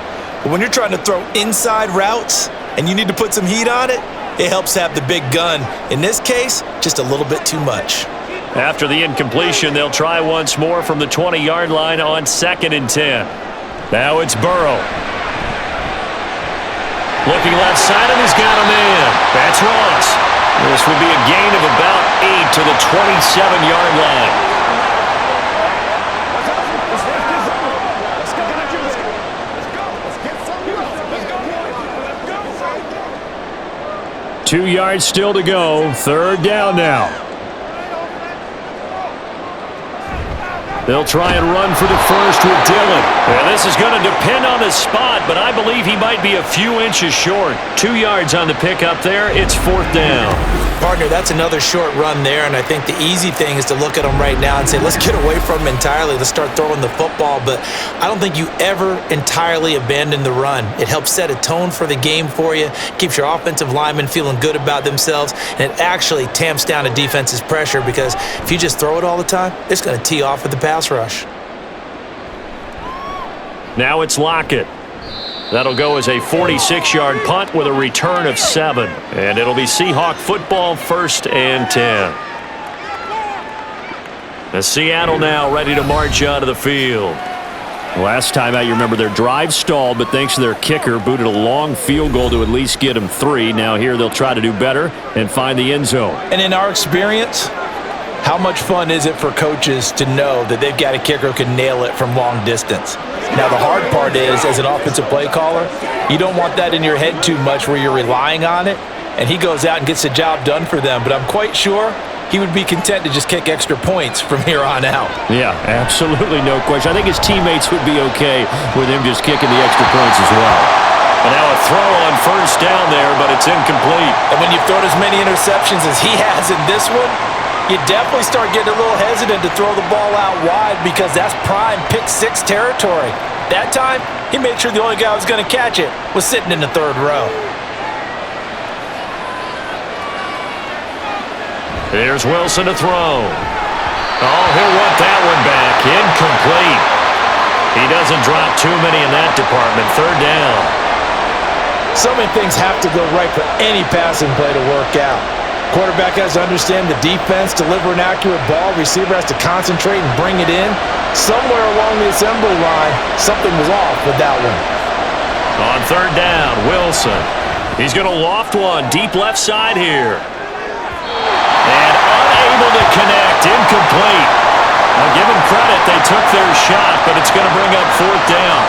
But when you're trying to throw inside routes and you need to put some heat on it, it helps have the big gun. In this case, just a little bit too much. After the incompletion, they'll try once more from the 20-yard line on 2nd and 10. Now it's Burrow. Looking left side, and he's got a man. That's Ross. This will be a gain of about 8 to the 27-yard line. 2 yards still to go. 3rd down now. They'll try and run for the first with Dillon. Yeah, this is going to depend on the spot, but I believe he might be a few inches short. 2 yards on the pickup there. It's 4th down. Partner, that's another short run there, and I think the easy thing is to look at him right now and say, let's get away from him entirely. Let's start throwing the football, but I don't think you ever entirely abandon the run. It helps set a tone for the game for you, keeps your offensive linemen feeling good about themselves, and it actually tamps down a defense's pressure because if you just throw it all the time, it's going to tee off with the pass rush. Now it's Lockett. That'll go as a 46-yard punt with a return of 7. And it'll be Seahawk football, 1st and 10. As Seattle now ready to march onto the field. Last time out, you remember their drive stalled, but thanks to their kicker, booted a long field goal to at least get them 3. Now here they'll try to do better and find the end zone. And in our experience, How much fun is it for coaches to know that they've got a kicker who can nail it from long distance? Now, the hard part is, as an offensive play caller, you don't want that in your head too much where you're relying on it, and he goes out and gets the job done for them. But I'm quite sure he would be content to just kick extra points from here on out. Yeah, absolutely no question. I think his teammates would be okay with him just kicking the extra points as well. And now a throw on first down there, but it's incomplete. And when you've thrown as many interceptions as he has in this one, you definitely start getting a little hesitant to throw the ball out wide because that's prime pick-6 territory. That time, he made sure the only guy who was going to catch it was sitting in the third row. Here's Wilson to throw. Oh, he'll want that one back. Incomplete. He doesn't drop too many in that department. Third down. So many things have to go right for any passing play to work out. Quarterback has to understand the defense, deliver an accurate ball. Receiver has to concentrate and bring it in. Somewhere along the assembly line, something was off with that one. On third down, Wilson. He's going to loft one deep left side here. And unable to connect. Incomplete. I'll give him credit. They took their shot, but it's going to bring up fourth down.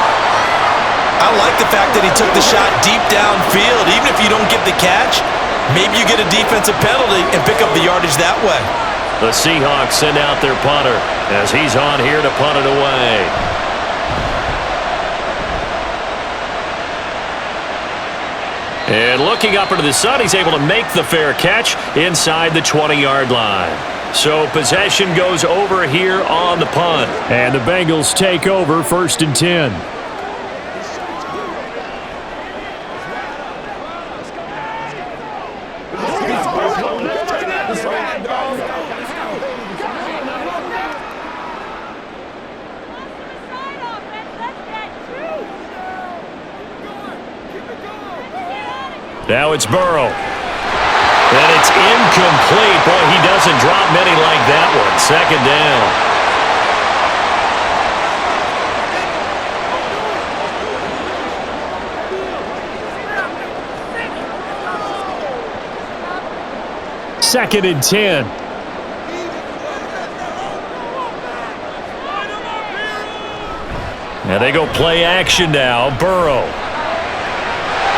I like the fact that he took the shot deep downfield. Even if you don't get the catch, maybe you get a defensive penalty and pick up the yardage that way. The Seahawks send out their punter as he's on here to punt it away. And looking up into the sun, he's able to make the fair catch inside the 20-yard line. So possession goes over here on the punt. And the Bengals take over 1st and 10. Now it's Burrow. And it's incomplete. Boy, he doesn't drop many like that one. Second down. 2nd and 10. Now they go play action now. Burrow.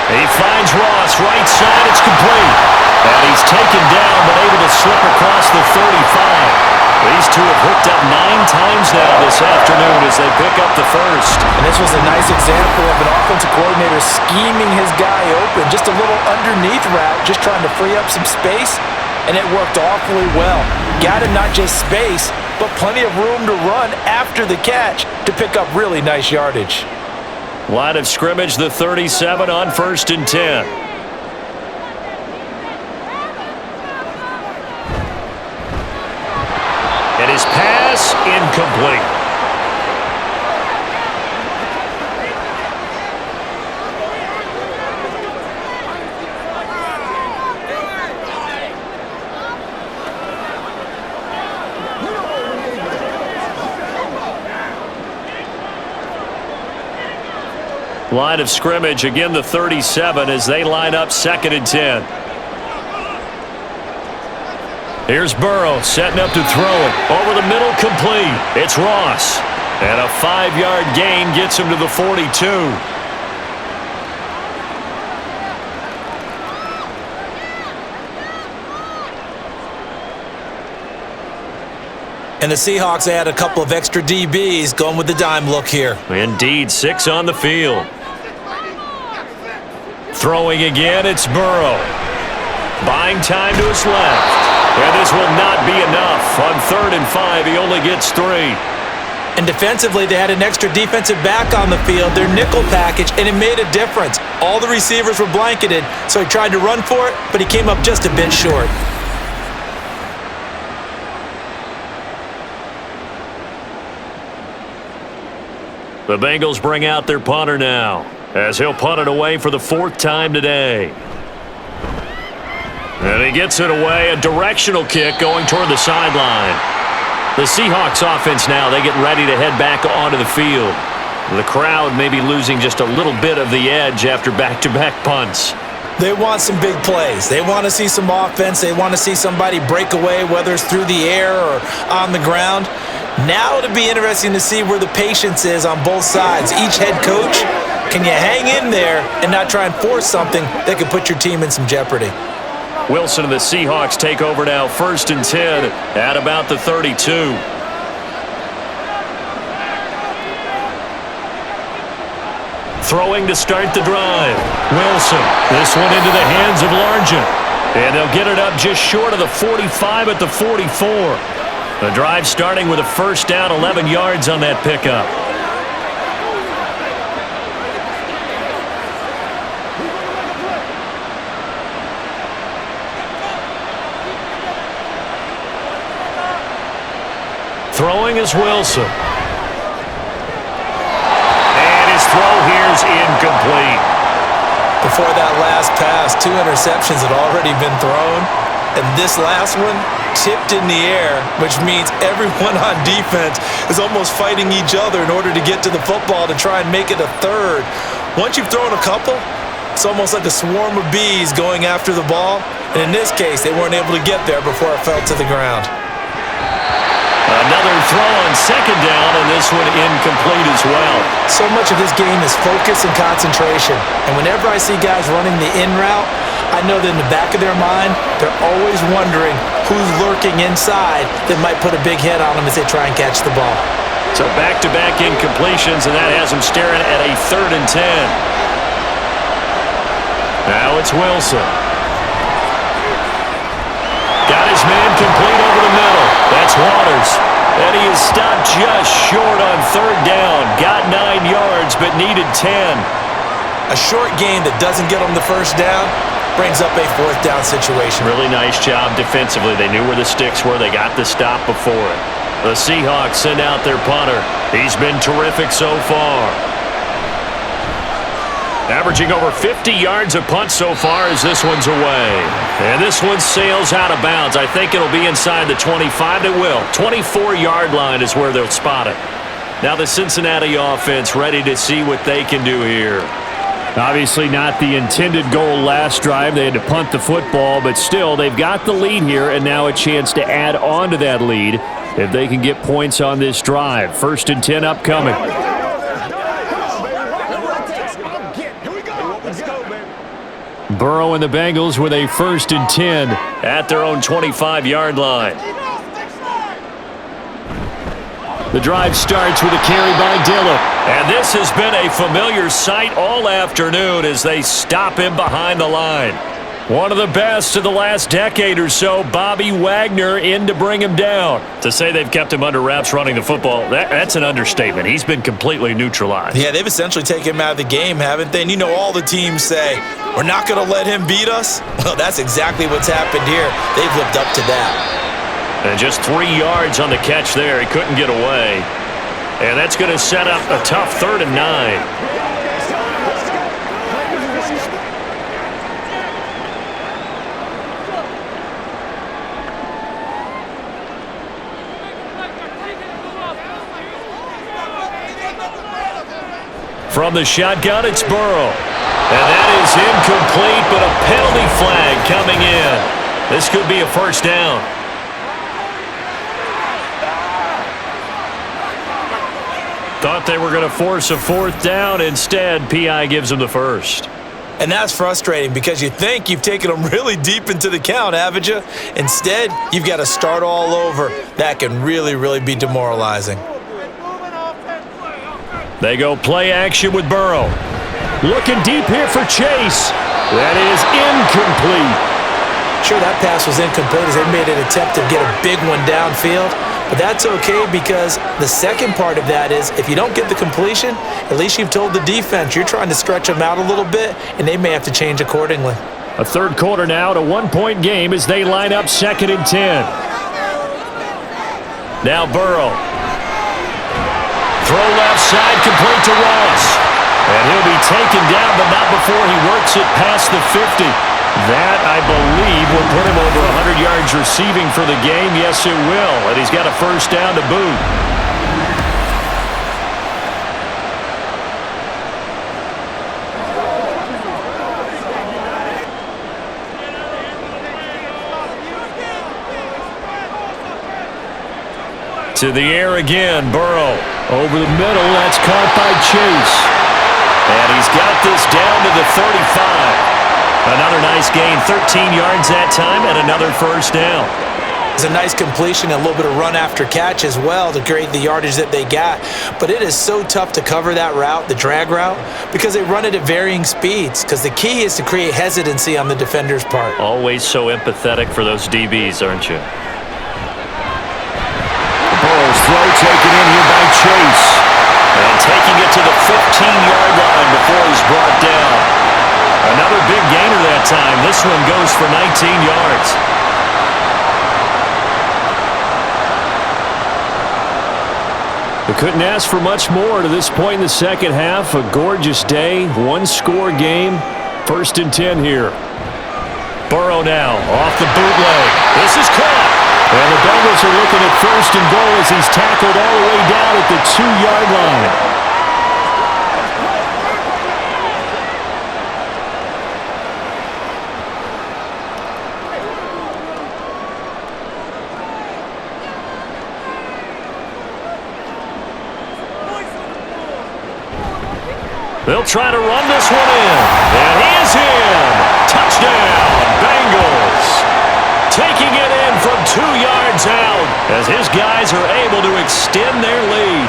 He finds Ross, right side, it's complete. And he's taken down, but able to slip across the 35. These two have hooked up 9 times now this afternoon as they pick up the first. And this was a nice example of an offensive coordinator scheming his guy open. Just a little underneath route, just trying to free up some space, and it worked awfully well. Got him not just space, but plenty of room to run after the catch to pick up really nice yardage. Line of scrimmage, the 37 on 1st and 10. And his pass incomplete. Line of scrimmage, again the 37 as they line up 2nd and 10. Here's Burrow setting up to throw it. Over the middle, complete. It's Ross. And a 5-yard gain gets him to the 42. And the Seahawks add a couple of extra DBs going with the dime look here. Indeed, 6 on the field. Throwing again, it's Burrow. Buying time to his left. And this will not be enough. On 3rd and 5, he only gets 3. And defensively, they had an extra defensive back on the field, their nickel package, and it made a difference. All the receivers were blanketed, so he tried to run for it, but he came up just a bit short. The Bengals bring out their punter now, as he'll punt it away for the 4th time today. And he gets it away, a directional kick going toward the sideline. The Seahawks offense now, they get ready to head back onto the field. The crowd may be losing just a little bit of the edge after back-to-back punts. They want some big plays. They want to see some offense. They want to see somebody break away, whether it's through the air or on the ground. Now it'll be interesting to see where the patience is on both sides. Each head coach, can you hang in there and not try and force something that could put your team in some jeopardy? Wilson and the Seahawks take over now, 1st and 10 at about the 32. Throwing to start the drive. Wilson. This one into the hands of Largent. And they'll get it up just short of the 45 at the 44. The drive starting with a first down, 11 yards on that pickup. Throwing is Wilson. Throw here's incomplete. Before that last pass, 2 interceptions had already been thrown. And this last one tipped in the air, which means everyone on defense is almost fighting each other in order to get to the football to try and make it a third. Once you've thrown a couple, it's almost like a swarm of bees going after the ball. And in this case, they weren't able to get there before it fell to the ground. Another throw on 2nd down, and this one incomplete as well. So much of this game is focus and concentration. And whenever I see guys running the in route, I know that in the back of their mind, they're always wondering who's lurking inside that might put a big hit on them as they try and catch the ball. So back-to-back incompletions, and that has them staring at a 3rd and 10. Now it's Wilson. Got his man complete over the middle. That's Waters. And he is stopped just short on 3rd down. Got 9 yards, but needed 10. A short gain that doesn't get them the first down brings up a 4th down situation. Really nice job defensively. They knew where the sticks were. They got the stop before it. The Seahawks send out their punter. He's been terrific so far. Averaging over 50 yards a punt so far as this one's away. And this one sails out of bounds. I think it'll be inside the 25. It will. 24-yard line is where they'll spot it. Now the Cincinnati offense ready to see what they can do here. Obviously not the intended goal last drive. They had to punt the football, but still they've got the lead here and now a chance to add on to that lead if they can get points on this drive. 1st and 10 upcoming. Burrow and the Bengals with a 1st and 10 at their own 25-yard line. The drive starts with a carry by Dillon. And this has been a familiar sight all afternoon as they stop him behind the line. One of the best of the last decade or so, Bobby Wagner in to bring him down. To say they've kept him under wraps running the football, that's an understatement. He's been completely neutralized. Yeah, they've essentially taken him out of the game, haven't they? And you know all the teams say, we're not going to let him beat us. Well, that's exactly what's happened here. They've lived up to that. And just 3 yards on the catch there. He couldn't get away. And that's going to set up a tough 3rd and 9. From the shotgun, it's Burrow. And that is incomplete, but a penalty flag coming in. This could be a 1st down. Thought they were going to force a 4th down. Instead, P.I. gives them the 1st. And that's frustrating because you think you've taken them really deep into the count, haven't you? Instead, you've got to start all over. That can really, really be demoralizing. They go play action with Burrow. Looking deep here for Chase. That is incomplete. Sure, that pass was incomplete as they made an attempt to get a big one downfield. But that's okay because the second part of that is if you don't get the completion, at least you've told the defense you're trying to stretch them out a little bit, and they may have to change accordingly. A 3rd quarter now, a 1-point game as they line up 2nd and 10. Now Burrow. Throw left side, complete to Ross. And he'll be taken down, but not before he works it past the 50. That, I believe, will put him over 100 yards receiving for the game. Yes, it will. And he's got a 1st down to boot. To the air again, Burrow. Over the middle, that's caught by Chase. And he's got this down to the 35. Another nice gain, 13 yards that time, and another first down. It's a nice completion, a little bit of run after catch as well to create the yardage that they got. But it is so tough to cover that route, the drag route, because they run it at varying speeds. Because the key is to create hesitancy on the defender's part. Always so empathetic for those DBs, aren't you? Burrow's throw taken in here by Chase. And taking it to the 15-yard line before he's brought down. Another big gainer that time. This one goes for 19 yards. We couldn't ask for much more to this point in the second half. A gorgeous day, one-score game. 1st and 10 here. Burrow now off the bootleg. This is caught. And the Bengals are looking at 1st and goal as he's tackled all the way down at the 2-yard line. They'll try to run this one in. And he is in. Touchdown, Bengals. Taking it in from 2 yards out as his guys are able to extend their lead.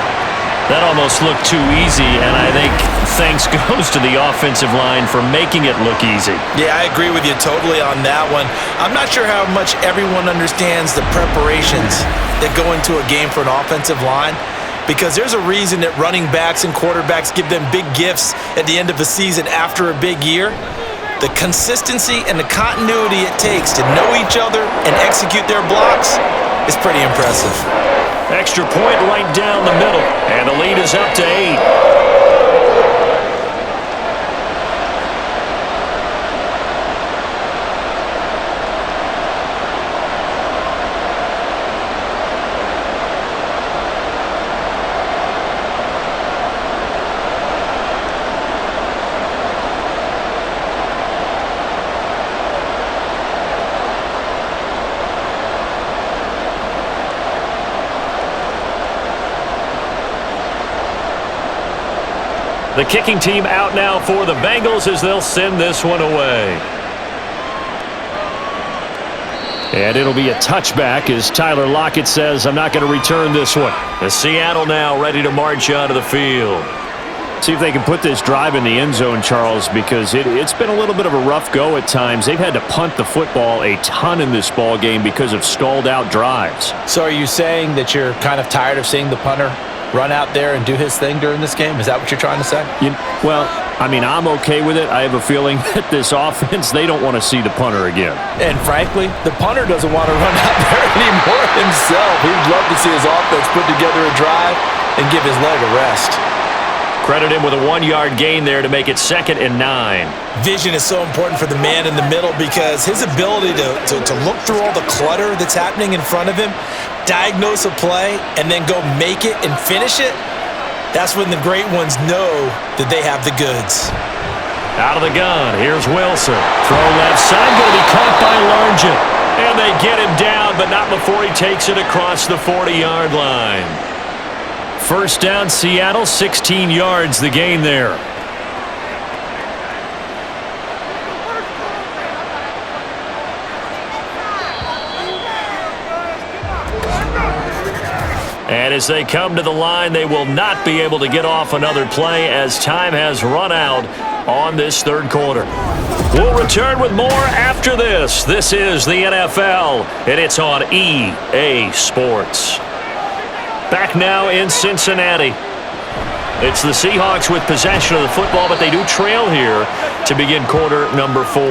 That almost looked too easy, and I think thanks goes to the offensive line for making it look easy. Yeah, I agree with you totally on that one. I'm not sure how much everyone understands the preparations that go into a game for an offensive line. Because there's a reason that running backs and quarterbacks give them big gifts at the end of the season after a big year. The consistency and the continuity it takes to know each other and execute their blocks is pretty impressive. Extra point right down the middle, and the lead is up to 8. The kicking team out now for the Bengals as they'll send this one away. And it'll be a touchback as Tyler Lockett says, I'm not going to return this one. The Seattle now ready to march onto the field. See if they can put this drive in the end zone, Charles, because it's been a little bit of a rough go at times. They've had to punt the football a ton in this ball game because of stalled out drives. So are you saying that you're kind of tired of seeing the punter run out there and do his thing during this game? Is that what you're trying to say? Well, I mean, I'm okay with it. I have a feeling that this offense, they don't want to see the punter again. And frankly, the punter doesn't want to run out there anymore himself. He'd love to see his offense put together a drive and give his leg a rest. Credit him with a 1-yard gain there to make it 2nd and 9. Vision is so important for the man in the middle because his ability to look through all the clutter that's happening in front of him, diagnose a play, and then go make it and finish it, that's when the great ones know that they have the goods. Out of the gun, here's Wilson. Throw left side, going to be caught by Largent. And they get him down, but not before he takes it across the 40-yard line. First down, Seattle, 16 yards, the gain there. And as they come to the line, they will not be able to get off another play as time has run out on this third quarter. We'll return with more after this. This is the NFL, and it's on EA Sports. Back now in Cincinnati. It's the Seahawks with possession of the football, but they do trail here to begin quarter number 4.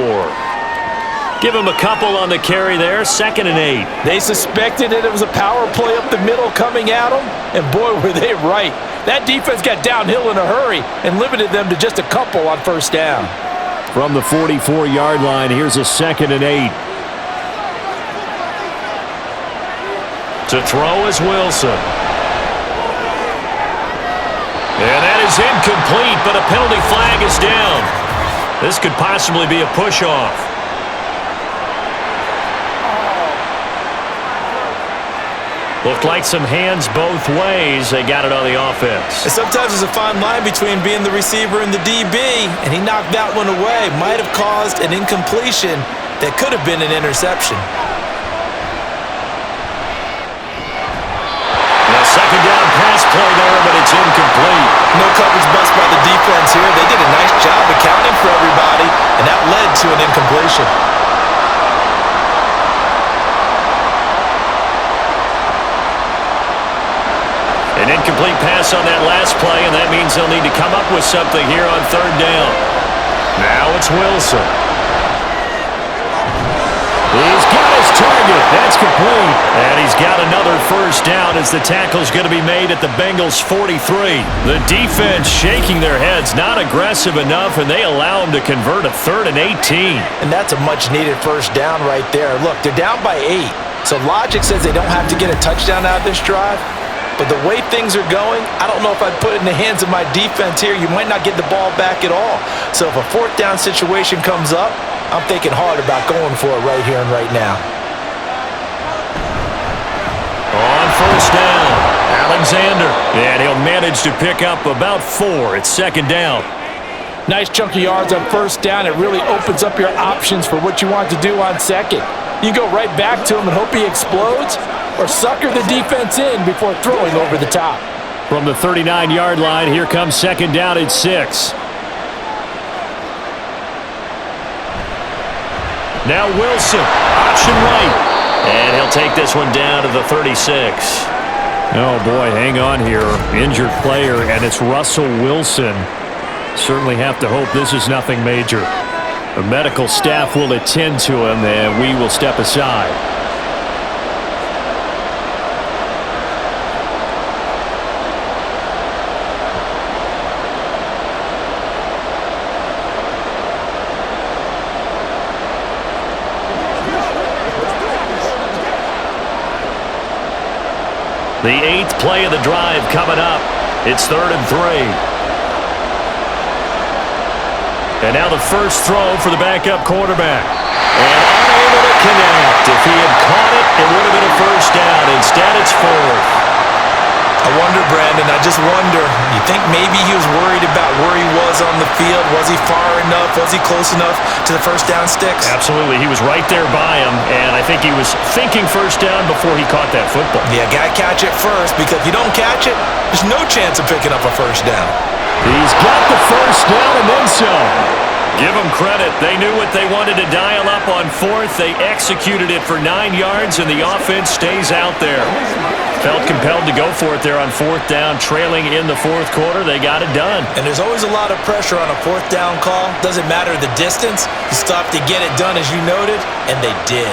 Give them a couple on the carry there, 2nd and 8. They suspected that it was a power play up the middle coming at them, and boy, were they right. That defense got downhill in a hurry and limited them to just a couple on first down. From the 44-yard line, here's a 2nd and 8. To throw is Wilson. And that is incomplete, but a penalty flag is down. This could possibly be a push-off. Looked like some hands both ways. They got it on the offense. And sometimes there's a fine line between being the receiver and the DB, and he knocked that one away. Might have caused an incompletion that could have been an interception. Second down pass play there, but it's incomplete. No coverage bust by the defense here. They did a nice job accounting for everybody, and that led to an incompletion. An incomplete pass on that last play, and that means they'll need to come up with something here on third down. Now it's Wilson. He's got his target. That's complete. And he's got another first down as the tackle's going to be made at the Bengals' 43. The defense shaking their heads, not aggressive enough, and they allow him to convert a 3rd and 18. And that's a much-needed first down right there. Look, they're down by 8, so logic says they don't have to get a touchdown out of this drive. But the way things are going, I don't know if I'd put it in the hands of my defense here. You might not get the ball back at all. So if a 4th down situation comes up, I'm thinking hard about going for it right here and right now. On first down, Alexander. And he'll manage to pick up about 4. It's second down. Nice chunk of yards on first down. It really opens up your options for what you want to do on second. You go right back to him and hope he explodes, or sucker the defense in before throwing over the top. From the 39-yard line, here comes second down at 6. Now Wilson, option right. And he'll take this one down to the 36. Oh, boy, hang on here. Injured player, and it's Russell Wilson. Certainly have to hope this is nothing major. The medical staff will attend to him, and we will step aside. The 8th play of the drive coming up. It's 3rd and 3. And now the first throw for the backup quarterback. And unable to connect. If he had caught it, it would have been a first down. Instead, it's 4th. I wonder, Brandon, I just wonder, you think maybe he was worried about where he was on the field? Was he far enough? Was he close enough to the first down sticks? Absolutely. He was right there by him, and I think he was thinking first down before he caught that football. Yeah, got to catch it first, because if you don't catch it, there's no chance of picking up a first down. He's got the first down and then some. Give them credit. They knew what they wanted to dial up on 4th. They executed it for 9 yards, and the offense stays out there. Felt compelled to go for it there on 4th down, trailing in the 4th quarter. They got it done. And there's always a lot of pressure on a 4th down call. Doesn't matter the distance. You still have to get it done, as you noted, and they did.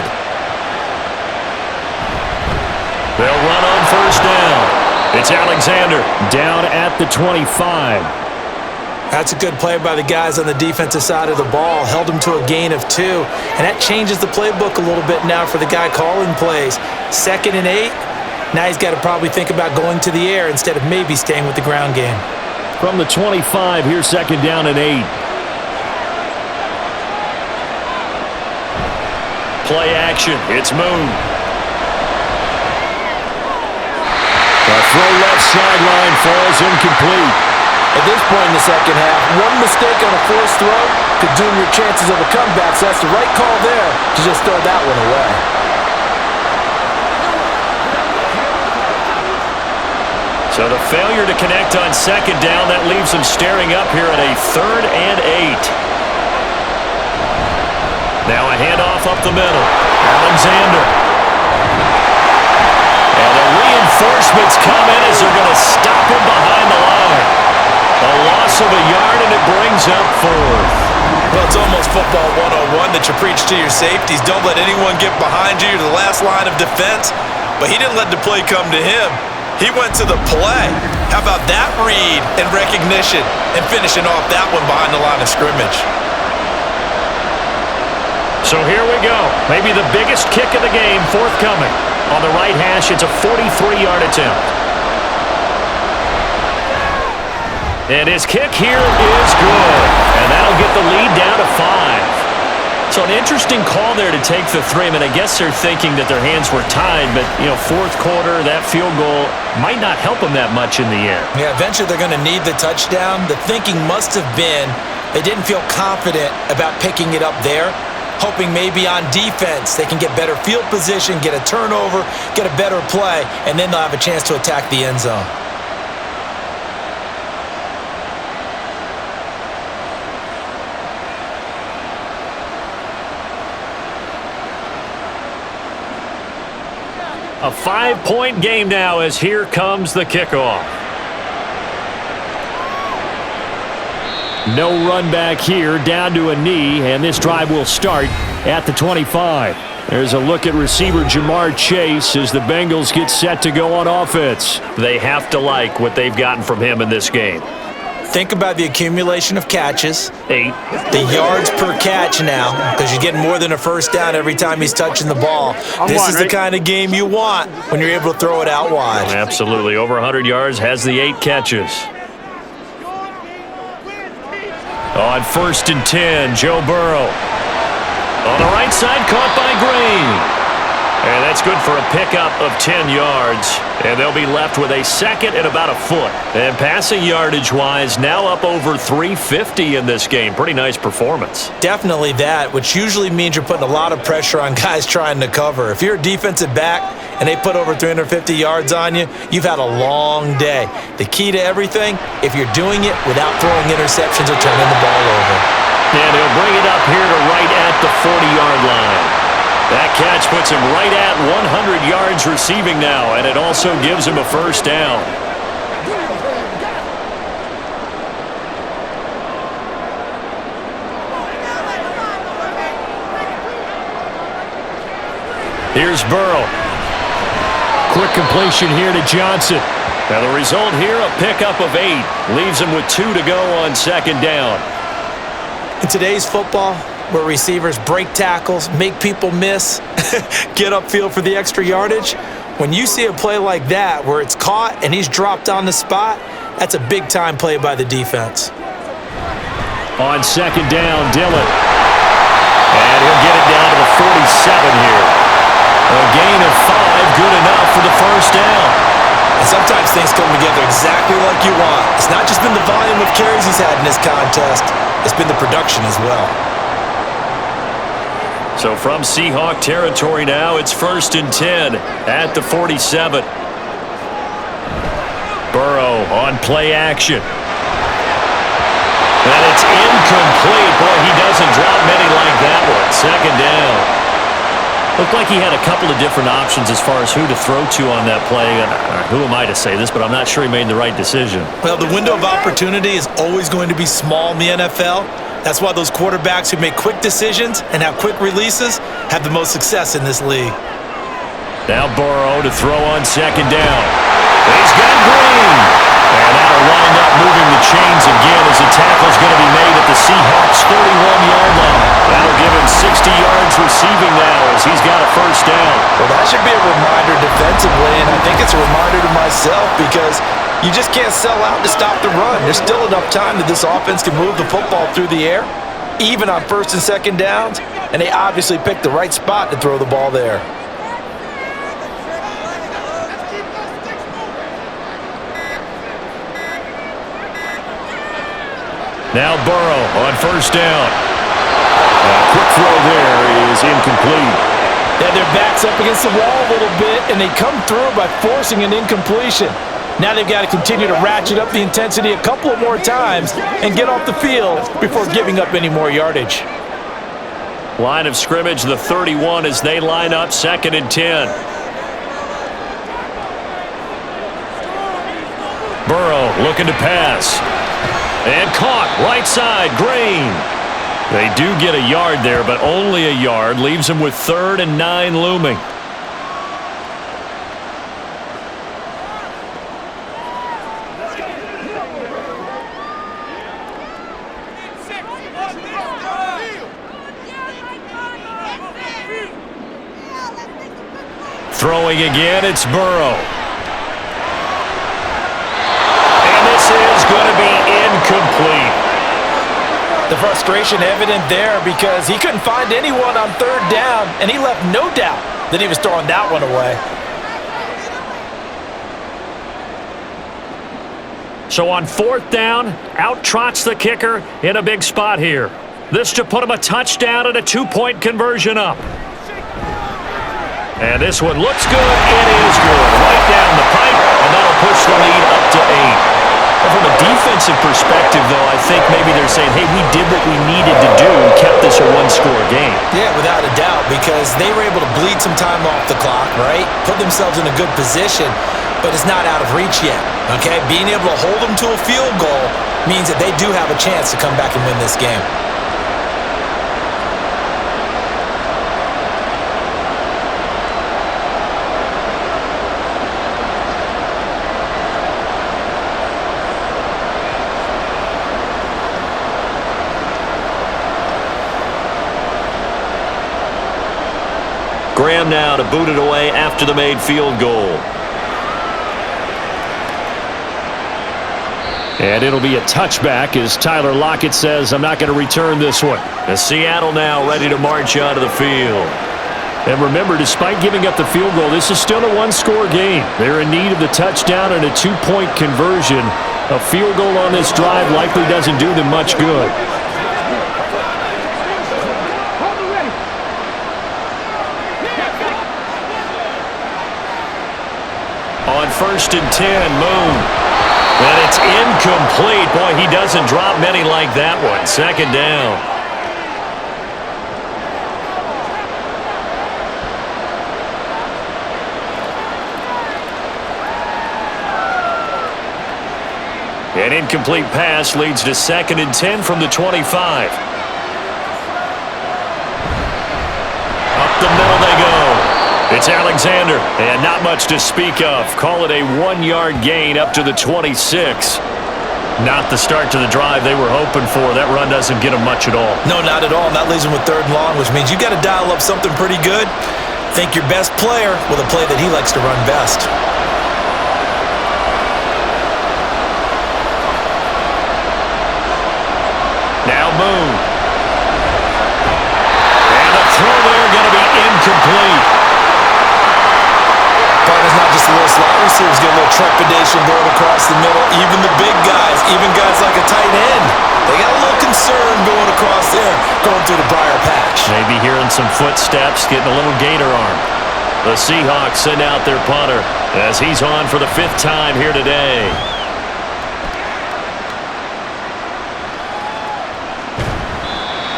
They'll run on first down. It's Alexander down at the 25. That's a good play by the guys on the defensive side of the ball. Held him to a gain of 2. And that changes the playbook a little bit now for the guy calling plays. 2nd and 8. Now he's got to probably think about going to the air instead of maybe staying with the ground game. From the 25, here's second down and 8. Play action. It's Moon. The throw left sideline falls incomplete. At this point in the second half, one mistake on a forced throw could doom your chances of a comeback, so that's the right call there to just throw that one away. So the failure to connect on second down, that leaves them staring up here at a 3rd and 8. Now a handoff up the middle. Alexander. And the reinforcements come in as they're going to stop him behind the line. A loss of a yard, and it brings up 4th. Well, it's almost football 101 that you preach to your safeties. Don't let anyone get behind you. You're the last line of defense. But he didn't let the play come to him. He went to the play. How about that read and recognition and finishing off that one behind the line of scrimmage? So here we go. Maybe the biggest kick of the game forthcoming. On the right hash, it's a 43-yard attempt. And his kick here is good. And that'll get the lead down to 5. So an interesting call there to take the 3. I mean, I guess they're thinking that their hands were tied, but, fourth quarter, that field goal might not help them that much in the end. Yeah, eventually they're going to need the touchdown. The thinking must have been they didn't feel confident about picking it up there, hoping maybe on defense they can get better field position, get a turnover, get a better play, and then they'll have a chance to attack the end zone. A 5-point game now as here comes the kickoff. No run back here, down to a knee, and this drive will start at the 25. There's a look at receiver Jamar Chase as the Bengals get set to go on offense. They have to like what they've gotten from him in this game. Think about the accumulation of catches. 8. The yards per catch now, because you're getting more than a first down every time he's touching the ball. This is the kind of game you want when you're able to throw it out wide. Absolutely. Over 100 yards, has the 8 catches. On 1st and 10, Joe Burrow. On the right side, caught by Green. And that's good for a pickup of 10 yards. And they'll be left with a second and about a foot. And passing yardage-wise, now up over 350 in this game. Pretty nice performance. Definitely that, which usually means you're putting a lot of pressure on guys trying to cover. If you're a defensive back and they put over 350 yards on you, you've had a long day. The key to everything, if you're doing it without throwing interceptions or turning the ball over. And he'll bring it up here to right at the 40-yard line. That catch puts him right at 100 yards receiving now, and it also gives him a first down. Here's Burrow. Quick completion here to Johnson. Now the result here, a pickup of 8. Leaves him with 2 to go on second down. In today's football, where receivers break tackles, make people miss, get upfield for the extra yardage, when you see a play like that where it's caught and he's dropped on the spot, that's a big-time play by the defense. On second down, Dillon. And he'll get it down to the 47 here. A gain of 5, good enough for the first down. And sometimes things come together exactly like you want. It's not just been the volume of carries he's had in this contest, it's been the production as well. So from Seahawk territory now, it's 1st and 10 at the 47. Burrow on play action. And it's incomplete. Boy, he doesn't drop many like that one. Second down. Looked like he had a couple of different options as far as who to throw to on that play. Who am I to say this, but I'm not sure he made the right decision. Well, the window of opportunity is always going to be small in the NFL. That's why those quarterbacks who make quick decisions and have quick releases have the most success in this league. Now Burrow to throw on second down. He's got Green. And that'll wind up moving the chains again as the tackle's going to be made at the Seahawks' 31-yard line. That'll give him 60 yards receiving now as he's got a first down. Well, that should be a reminder defensively, and I think it's a reminder to myself because you just can't sell out to stop the run. There's still enough time that this offense can move the football through the air, even on 1st and 2nd downs, and they obviously picked the right spot to throw the ball there. Now Burrow on first down. A quick throw there is incomplete. Yeah, their back's up against the wall a little bit, and they come through by forcing an incompletion. Now they've got to continue to ratchet up the intensity a couple of more times and get off the field before giving up any more yardage. Line of scrimmage, the 31 as they line up 2nd and 10. Burrow looking to pass. And caught, right side, Green. They do get a yard there, but only a yard. Leaves them with 3rd and 9 looming. Throwing again, it's Burrow. And this is going to be incomplete. The The frustration evident there because he couldn't find anyone on third down, and he left no doubt that he was throwing that one away. So on fourth down, out trots the kicker in a big spot here. This to put him a touchdown and a 2-point conversion up. And this one looks good. It is good. Right down the pipe, and that'll push the lead up to 8. From a defensive perspective, though, I think maybe they're saying, hey, we did what we needed to do and kept this a one-score game. Yeah, without a doubt, because they were able to bleed some time off the clock, right? Put themselves in a good position, but it's not out of reach yet, okay? Being able to hold them to a field goal means that they do have a chance to come back and win this game. Graham now to boot it away after the made field goal. And it'll be a touchback as Tyler Lockett says, I'm not going to return this one. As Seattle now ready to march onto the field. And remember, despite giving up the field goal, this is still a one-score game. They're in need of the touchdown and a 2-point conversion. A field goal on this drive likely doesn't do them much good. On 1st and 10, Moon. And it's incomplete. Boy, he doesn't drop many like that one. 2nd down. An incomplete pass leads to 2nd and 10 from the 25. Up the middle they go. It's Alexander, and not much to speak of. Call it a 1-yard gain up to the 26. Not the start to the drive they were hoping for. That run doesn't get them much at all. No, not at all. And that leaves them with 3rd and long, which means you got to dial up something pretty good. Think your best player with a play that he likes to run best. Now Moon. And the throw there going to be incomplete. Partner's not just a little slot receivers get a little trepidation going across the middle. Even the big guys, even guys like a tight end, they got a little concern going across there, going through the briar patch. Maybe hearing some footsteps, getting a little gator arm. The Seahawks send out their punter as he's on for the 5th time here today.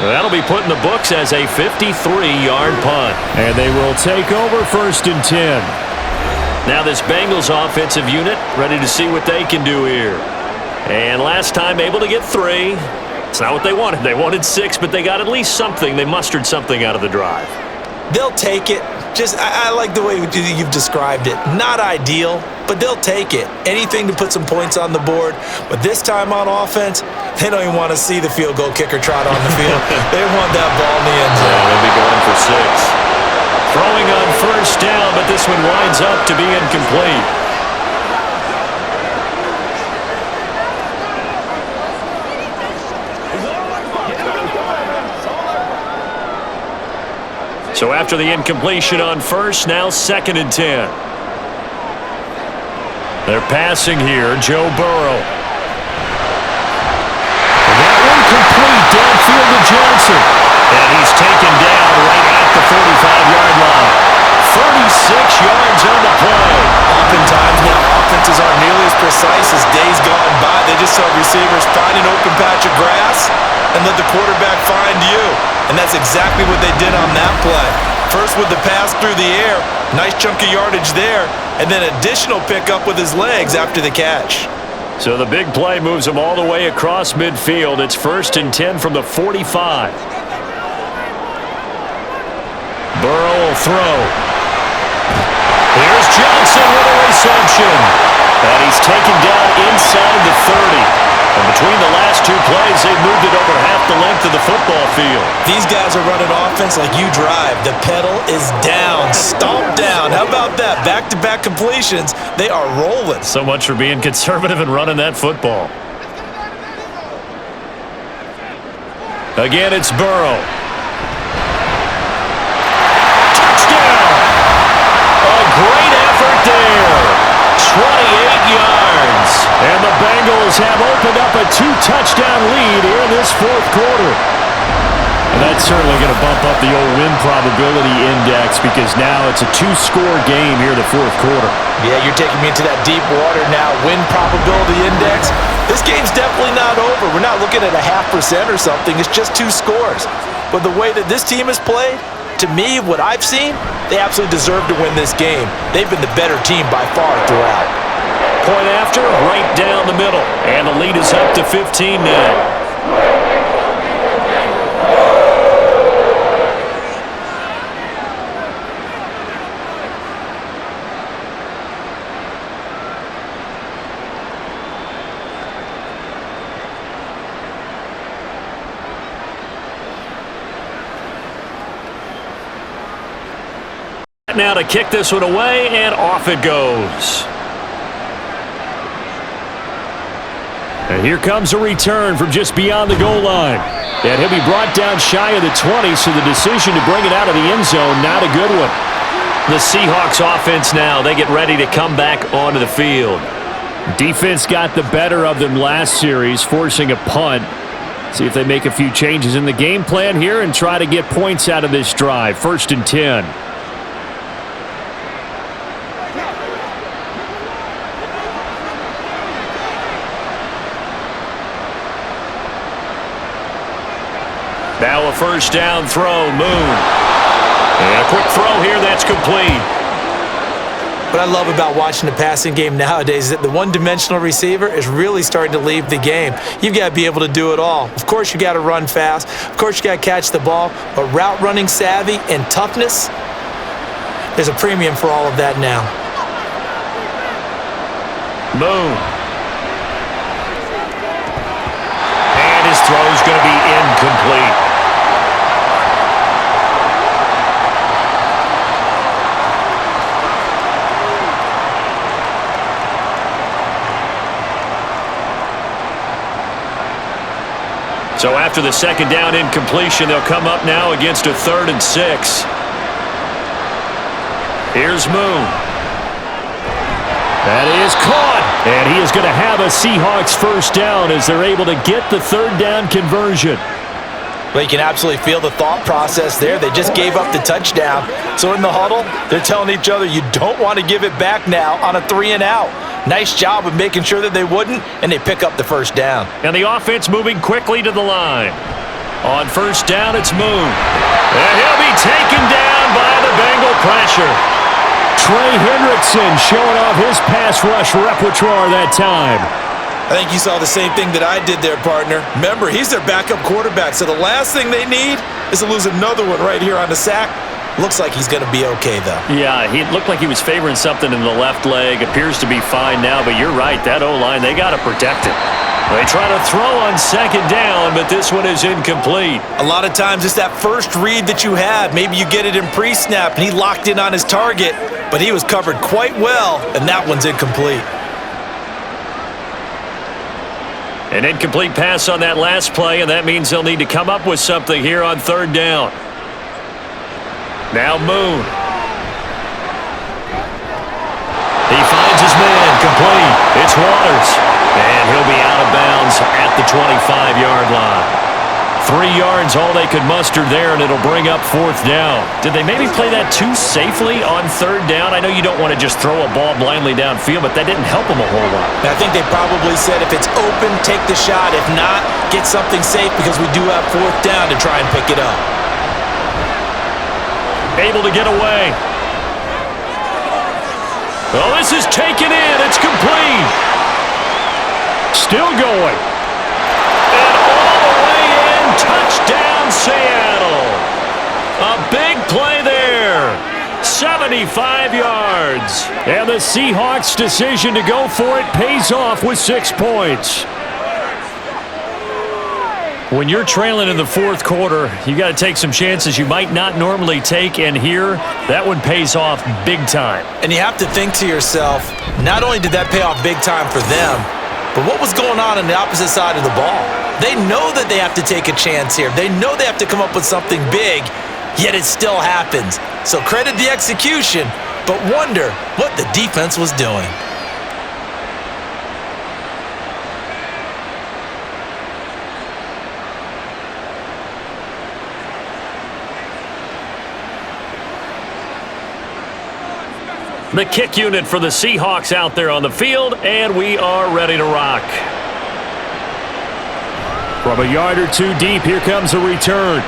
That'll be put in the books as a 53-yard punt. And they will take over 1st and 10. Now this Bengals offensive unit ready to see what they can do here. And last time able to get 3. It's not what they wanted. They wanted 6, but they got at least something. They mustered something out of the drive. They'll take it. I like the way you've described it. Not ideal, but they'll take it. Anything to put some points on the board. But this time on offense, they don't even want to see the field goal kicker trot on the field. They want that ball in the end zone. Yeah, they'll be going for 6. Throwing on 1st down, but this one winds up to be incomplete. So after the incompletion on 1st, now 2nd and 10. They're passing here, Joe Burrow. That one complete downfield to Johnson. And he's taken down right at the 45-yard line. 36 yards on the play. Oftentimes now, offenses aren't nearly as precise as days gone by. They just saw receivers find an open patch of grass and let the quarterback find you. And that's exactly what they did on that play. First with the pass through the air, nice chunk of yardage there, and then additional pickup with his legs after the catch. So the big play moves him all the way across midfield. It's 1st and 10 from the 45. Burrow will throw. Here's Johnson with a reception. And he's taken down inside the 30. And between the last 2 plays, they've moved it over half the length of the football field. These guys are running offense like you drive. The pedal is down, stomp down. How about that? Back-to-back completions. They are rolling. So much for being conservative and running that football. Again, it's Burrow. Touchdown! A great effort there. 28 yards. And the Bengals have opened up a 2-touchdown lead here in this fourth quarter. And that's certainly going to bump up the old win probability index because now it's a 2-score game here in the fourth quarter. Yeah, you're taking me into that deep water now. Win probability index. This game's definitely not over. We're not looking at a 0.5% or something. It's just 2 scores. But the way that this team has played, to me, what I've seen, they absolutely deserve to win this game. They've been the better team by far throughout. Point after, right down the middle. And the lead is up to 15 now. Now to kick this one away, and off it goes. And here comes a return from just beyond the goal line. And he'll be brought down shy of the 20, so the decision to bring it out of the end zone, not a good one. The Seahawks offense now, they get ready to come back onto the field. Defense got the better of them last series, forcing a punt. See if they make a few changes in the game plan here and try to get points out of this drive. 1st and 10. Now a first down throw, Moon. And a quick throw here, that's complete. What I love about watching the passing game nowadays is that the one-dimensional receiver is really starting to leave the game. You've got to be able to do it all. Of course, you got to run fast. Of course, you got to catch the ball. But route running savvy and toughness, there's a premium for all of that now. Moon. And his throw's going to be incomplete. So after the second down incompletion, they'll come up now against a 3rd and 6. Here's Moon. That is caught. And he is going to have a Seahawks first down as they're able to get the 3rd down conversion. Well, you can absolutely feel the thought process there. They just gave up the touchdown. So in the huddle, they're telling each other, you don't want to give it back now on a 3-and-out. Nice job of making sure that they wouldn't, and they pick up the first down. And the offense moving quickly to the line. On first down, it's Moon. And he'll be taken down by the Bengal pressure. Trey Hendrickson showing off his pass rush repertoire that time. I think you saw the same thing that I did there, partner. Remember, he's their backup quarterback, so the last thing they need is to lose another one right here on the sack. Looks like he's going to be okay, though. Yeah, he looked like he was favoring something in the left leg. Appears to be fine now, but you're right. That O-line, they got to protect it. They try to throw on second down, but this one is incomplete. A lot of times it's that first read that you have. Maybe you get it in pre-snap, and he locked in on his target, but he was covered quite well, and that one's incomplete. An incomplete pass on that last play, and that means they'll need to come up with something here on 3rd down. Now Moon. He finds his man, complete. It's Waters. And he'll be out of bounds at the 25-yard line. 3 yards, all they could muster there, and it'll bring up 4th down. Did they maybe play that too safely on 3rd down? I know you don't want to just throw a ball blindly downfield, but that didn't help them a whole lot. I think they probably said if it's open, take the shot. If not, get something safe because we do have 4th down to try and pick it up. Able to get away. Oh, this is taken in. It's complete. Still going. And all the way in. Touchdown, Seattle. A big play there. 75 yards. And the Seahawks' decision to go for it pays off with 6 points. When you're trailing in the 4th quarter, you got to take some chances you might not normally take, and here, that one pays off big time. And you have to think to yourself, not only did that pay off big time for them, but what was going on the opposite side of the ball? They know that they have to take a chance here. They know they have to come up with something big, yet it still happens. So credit the execution, but wonder what the defense was doing. The kick unit for the Seahawks out there on the field, and we are ready to rock. From a yard or two deep, here comes a return.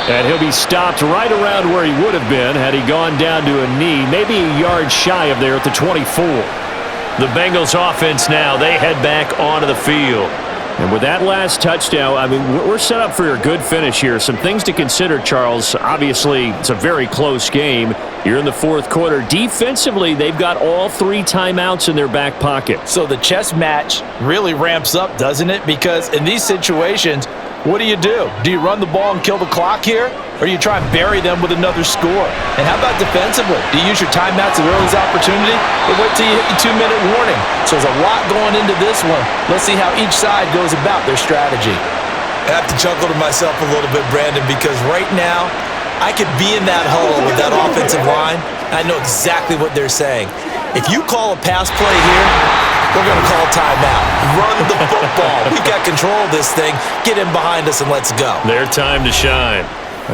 And he'll be stopped right around where he would have been had he gone down to a knee, maybe a yard shy of there at the 24. The Bengals offense now, they head back onto the field. And with that last touchdown, I mean, we're set up for a good finish here. Some things to consider, Charles. Obviously, it's a very close game. You're in the fourth quarter. Defensively, they've got all 3 timeouts in their back pocket. So the chess match really ramps up, doesn't it? Because in these situations, what do? Do you run the ball and kill the clock here? Or do you try and bury them with another score? And how about defensively? Do you use your timeouts as early as opportunity? Or wait till you hit the 2-minute warning? So there's a lot going into this one. Let's see how each side goes about their strategy. I have to chuckle to myself a little bit, Brandon, because right now, I could be in that huddle with that offensive line, and I know exactly what they're saying. If you call a pass play here, we're going to call timeout. Run the football. We've got control of this thing. Get in behind us and let's go. Their time to shine.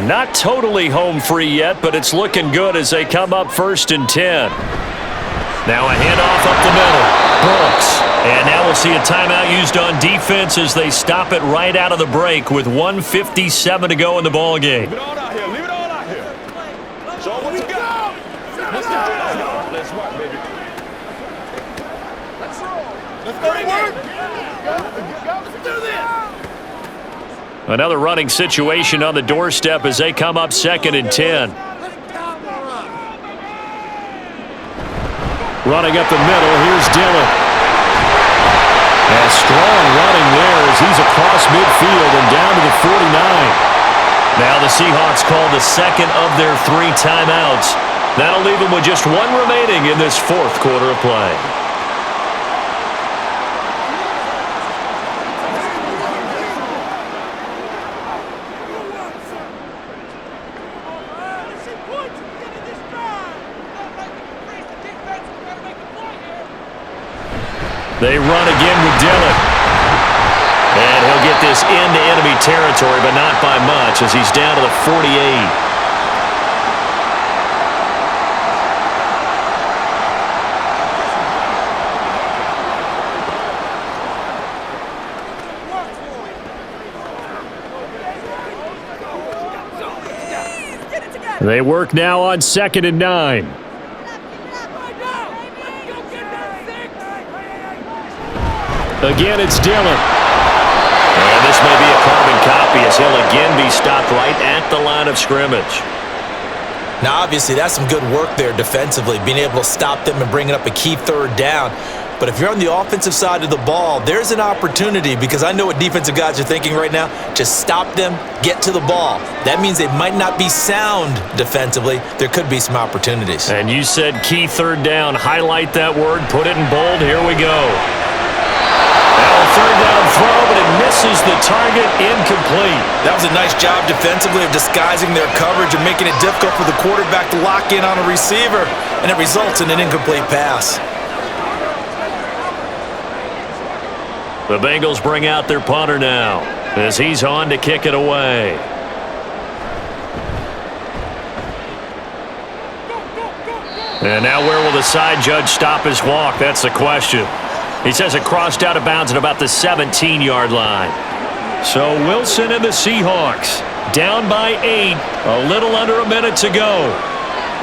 Not totally home free yet, but it's looking good as they come up 1st and 10. Now a handoff up the middle. Brooks. And now we'll see a timeout used on defense as they stop it right out of the break with 1:57 to go in the ball game. Leave it all out here. Leave it all out here. Show what you got. Let's work, baby. Let's roll. Let's go to work. Let's do this. Another running situation on the doorstep as they come up 2nd and 10. Running up the middle, here's Dillon. And strong running there as he's across midfield and down to the 49. Now the Seahawks call the 2nd of their 3 timeouts. That'll leave them with just 1 remaining in this 4th quarter of play. They run again with Dillon. And he'll get this into enemy territory, but not by much as he's down to the 48. They work now on 2nd and 9. Again, it's Dillon. And this may be a carbon copy as he'll again be stopped right at the line of scrimmage. Now, obviously, that's some good work there defensively, being able to stop them and bringing up a key 3rd down. But if you're on the offensive side of the ball, there's an opportunity because I know what defensive guys are thinking right now. Just stop them, get to the ball. That means they might not be sound defensively. There could be some opportunities. And you said key 3rd down. Highlight that word. Put it in bold. Here we go. Now a 3rd down throw, but it misses the target. Incomplete. That was a nice job defensively of disguising their coverage and making it difficult for the quarterback to lock in on a receiver, and it results in an incomplete pass. The Bengals bring out their punter now as he's on to kick it away. And now where will the side judge stop his walk? That's the question. He says it crossed out of bounds at about the 17-yard line. So Wilson and the Seahawks down by 8, a little under a minute to go.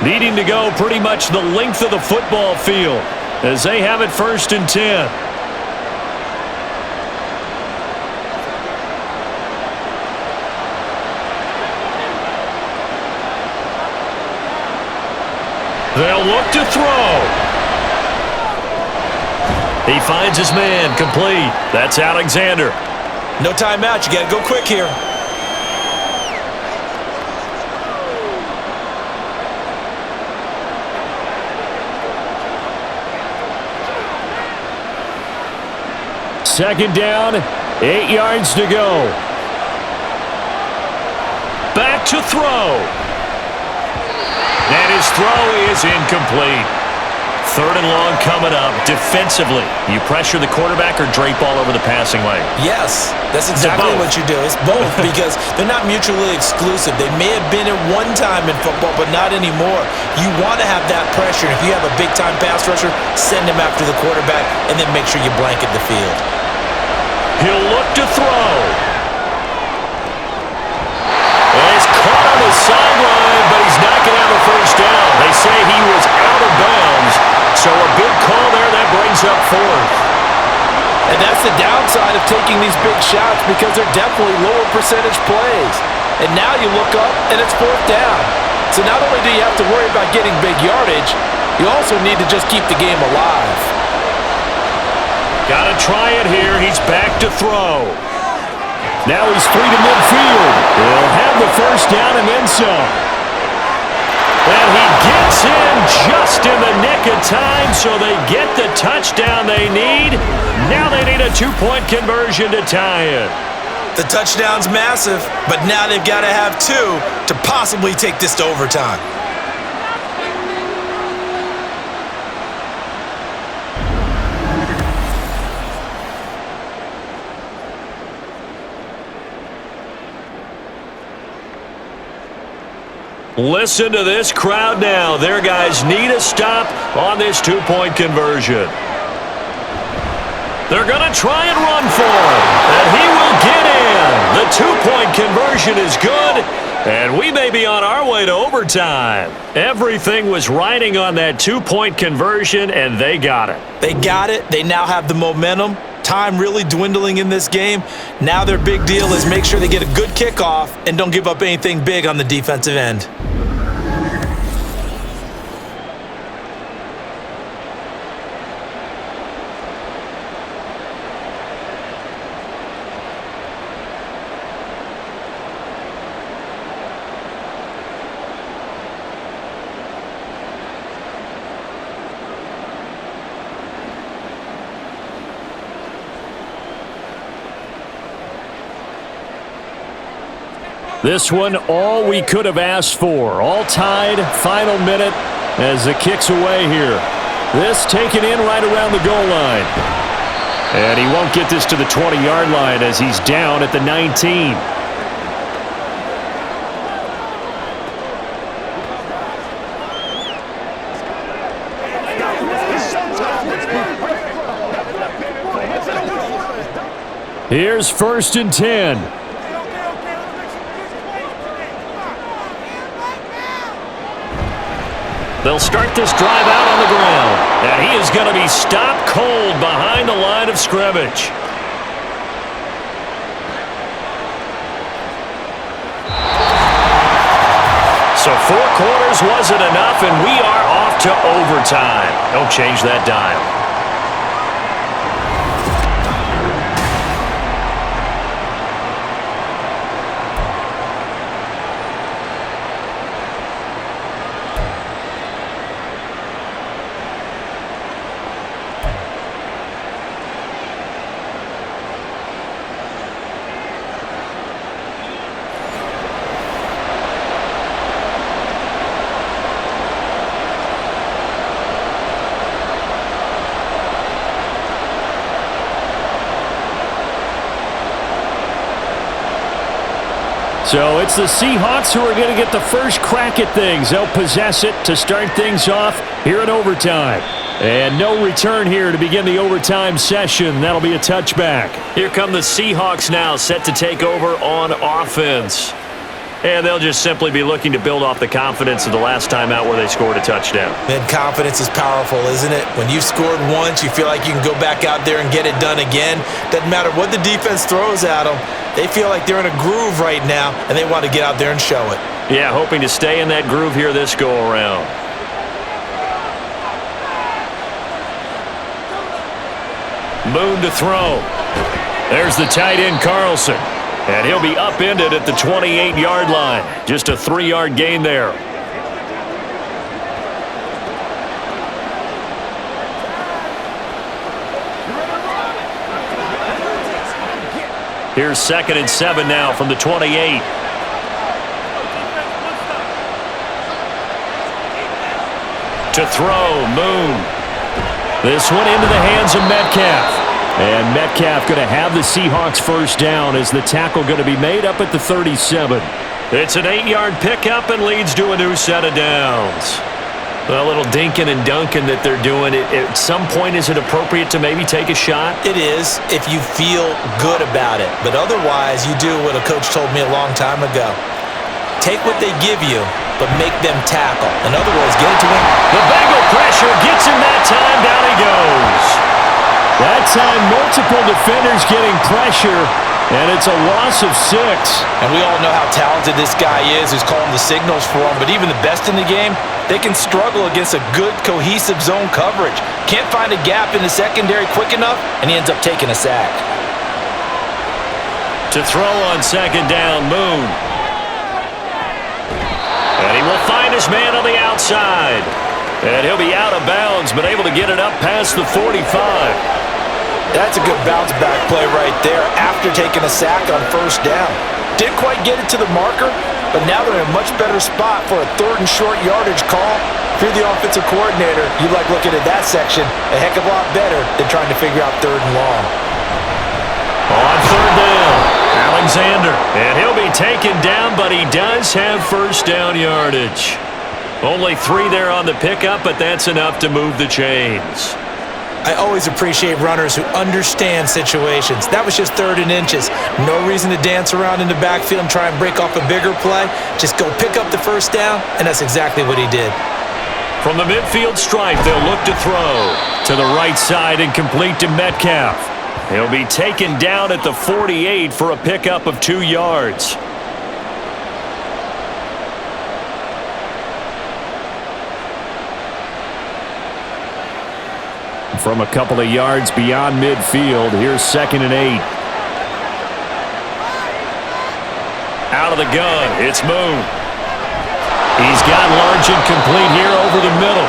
Needing to go pretty much the length of the football field as they have it 1st and 10. They'll look to throw. He finds his man, complete. That's Alexander. No timeout. You got to go quick here. Second down 8 yards to go. Back to throw. And his throw is incomplete. 3rd and long coming up. Defensively, you pressure the quarterback or drape all over the passing lane? Yes, that's exactly what you do. It's both because they're not mutually exclusive. They may have been at one time in football, but not anymore. You want to have that pressure. If you have a big-time pass rusher, send him after the quarterback, and then make sure you blanket the field. He'll look to throw. And he's caught on the sideline, but he's not going to have a first down. They say he was out of bounds, so a big call there that brings up 4th. And that's the downside of taking these big shots because they're definitely lower percentage plays. And now you look up, and it's 4th down. So not only do you have to worry about getting big yardage, you also need to just keep the game alive. Got to try it here. He's back to throw. Now he's free to midfield. He'll have the first down and then some. And he gets in just in the nick of time, so they get the touchdown they need. Now they need a 2-point conversion to tie it. The touchdown's massive, but now they've got to have 2 to possibly take this to overtime. Listen to this crowd now. Their guys need a stop on this 2-point conversion. They're going to try and run for him, and he will get in. The 2-point conversion is good, and we may be on our way to overtime. Everything was riding on that 2-point conversion, and they got it. They got it. They now have the momentum. Time really dwindling in this game. Now their big deal is make sure they get a good kickoff and don't give up anything big on the defensive end. This one, all we could have asked for. All tied, final minute as the kick's away here. This taken in right around the goal line. And he won't get this to the 20-yard line as he's down at the 19. Here's 1st and 10. They'll start this drive out on the ground. And he is going to be stopped cold behind the line of scrimmage. So 4 quarters wasn't enough, and we are off to overtime. Don't change that dial. So it's the Seahawks who are going to get the first crack at things. They'll possess it to start things off here in overtime. And no return here to begin the overtime session. That'll be a touchback. Here come the Seahawks now, set to take over on offense. And they'll just simply be looking to build off the confidence of the last time out where they scored a touchdown. Man, confidence is powerful, isn't it? When you've scored once, you feel like you can go back out there and get it done again. Doesn't matter what the defense throws at them. They feel like they're in a groove right now, and they want to get out there and show it. Yeah, hoping to stay in that groove here this go-around. Moon to throw. There's the tight end, Carlson. And he'll be upended at the 28-yard line. Just a 3-yard gain there. Here's 2nd and 7 now from the 28. To throw, Moon. This one into the hands of Metcalf. And Metcalf going to have the Seahawks first down as the tackle going to be made up at the 37. It's an 8-yard pickup and leads to a new set of downs. A little dinking and dunking that they're doing. At some point, is it appropriate to maybe take a shot? It is if you feel good about it. But otherwise, you do what a coach told me a long time ago. Take what they give you, but make them tackle. In other words, get it to win. The Bengal pressure gets him that time. Down he goes. That time, multiple defenders getting pressure, and it's a loss of 6. And we all know how talented this guy is who's calling the signals for him. But even the best in the game, they can struggle against a good, cohesive zone coverage. Can't find a gap in the secondary quick enough, and he ends up taking a sack. To throw on 2nd down, Moon. And he will find his man on the outside. And he'll be out of bounds, but able to get it up past the 45. That's a good bounce-back play right there after taking a sack on first down. Didn't quite get it to the marker, but now they're in a much better spot for a 3rd and short yardage call. If you're the offensive coordinator, you like looking at that section a heck of a lot better than trying to figure out 3rd and long. On 3rd down, Alexander. And he'll be taken down, but he does have first down yardage. Only 3 there on the pickup, but that's enough to move the chains. I always appreciate runners who understand situations. That was just 3rd and inches. No reason to dance around in the backfield and try and break off a bigger play. Just go pick up the first down, and that's exactly what he did. From the midfield stripe, they'll look to throw. To the right side and complete to Metcalf. He'll be taken down at the 48 for a pickup of 2 yards. From a couple of yards beyond midfield, here's 2nd and 8. Out of the gun, it's Moon. He's got large and complete here over the middle.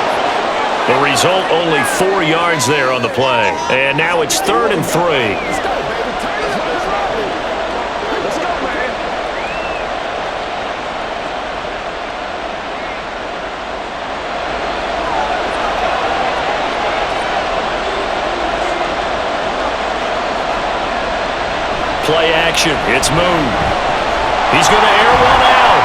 The result, only 4 yards there on the play. And now it's 3rd and 3. Play action. It's Moon. He's going to air one out.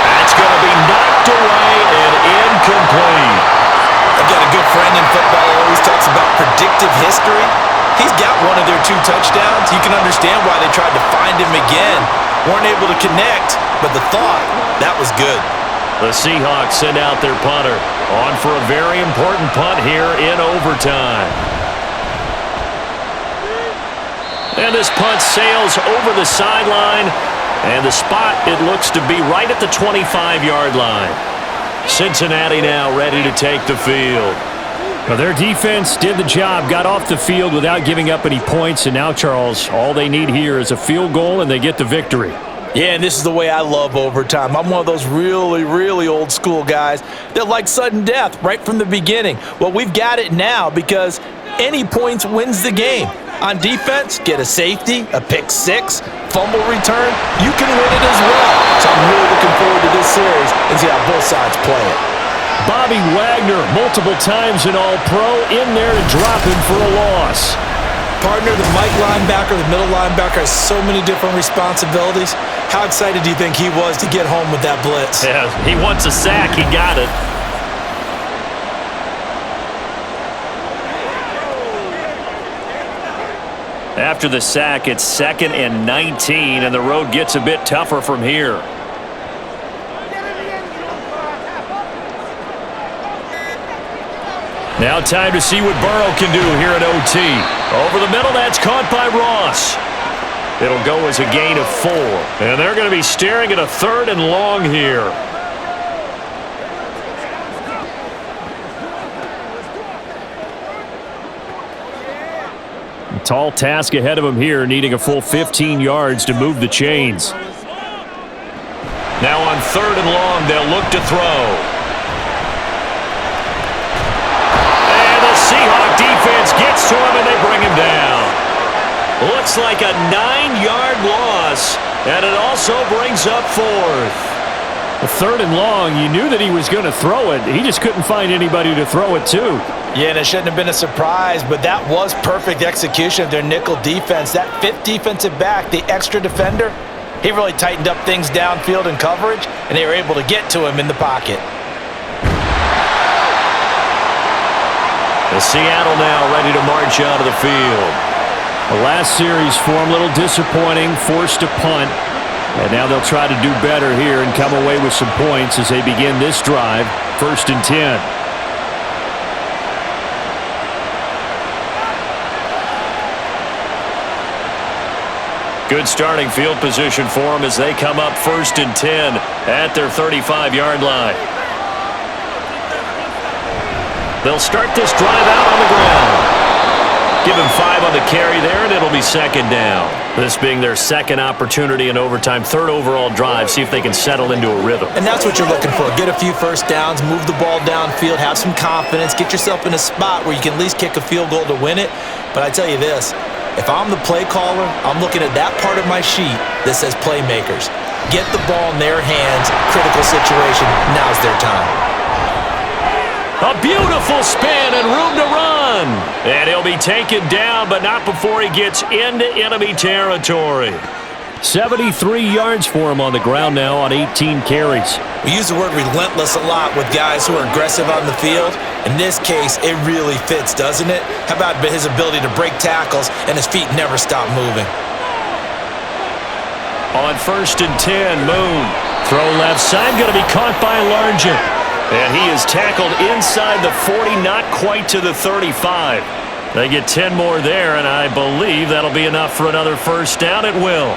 That's going to be knocked away and incomplete. I've got a good friend in football who always talks about predictive history. He's got one of their 2 touchdowns. You can understand why they tried to find him again. Weren't able to connect, but the thought, that was good. The Seahawks send out their punter. On for a very important punt here in overtime. And this punt sails over the sideline, and the spot, it looks to be right at the 25-yard line. Cincinnati now ready to take the field. Well, their defense did the job, got off the field without giving up any points, and now, Charles, all they need here is a field goal, and they get the victory. Yeah, and this is the way I love overtime. I'm one of those really, really old school guys that like sudden death right from the beginning. Well, we've got it now because any points wins the game. On defense, get a safety, a pick 6, fumble return, you can win it as well. So I'm really looking forward to this series and see how both sides play it. Bobby Wagner, multiple times an All-Pro, in there to drop him for a loss. Partner, the Mike linebacker, the middle linebacker has so many different responsibilities. How excited do you think he was to get home with that blitz? Yeah, he wants a sack. He got it. After the sack, it's 2nd and 19, and the road gets a bit tougher from here. Now time to see what Burrow can do here at OT. Over the middle, that's caught by Ross. It'll go as a gain of 4. And they're going to be staring at a 3rd and long here. Tall task ahead of him here, needing a full 15 yards to move the chains. Now on 3rd and long, they'll look to throw. And the Seahawks defense gets to him, and they bring him down. Looks like a 9-yard loss, and it also brings up 4th. A 3rd and long, you knew that he was going to throw it. He just couldn't find anybody to throw it to. Yeah, and it shouldn't have been a surprise, but that was perfect execution of their nickel defense. That 5th defensive back, the extra defender, he really tightened up things downfield in coverage, and they were able to get to him in the pocket. The Seattle now ready to march out of the field. The last series for him, a little disappointing, forced a punt. And now they'll try to do better here and come away with some points as they begin this drive, 1st and 10. Good starting field position for them as they come up 1st and 10 at their 35-yard line. They'll start this drive out on the ground. Give him 5 on the carry there, and it'll be 2nd down. This being their 2nd opportunity in overtime, 3rd overall drive, see if they can settle into a rhythm. And that's what you're looking for. Get a few first downs, move the ball downfield, have some confidence, get yourself in a spot where you can at least kick a field goal to win it. But I tell you this, if I'm the play caller, I'm looking at that part of my sheet that says playmakers. Get the ball in their hands, critical situation, now's their time. A beautiful spin and room to run. And he'll be taken down, but not before he gets into enemy territory. 73 yards for him on the ground now on 18 carries. We use the word relentless a lot with guys who are aggressive on the field. In this case, it really fits, doesn't it? How about his ability to break tackles and his feet never stop moving? On 1st and 10, Moon. Throw left side, going to be caught by Largent. And he is tackled inside the 40, not quite to the 35. They get 10 more there, and I believe that'll be enough for another 1st down. It will.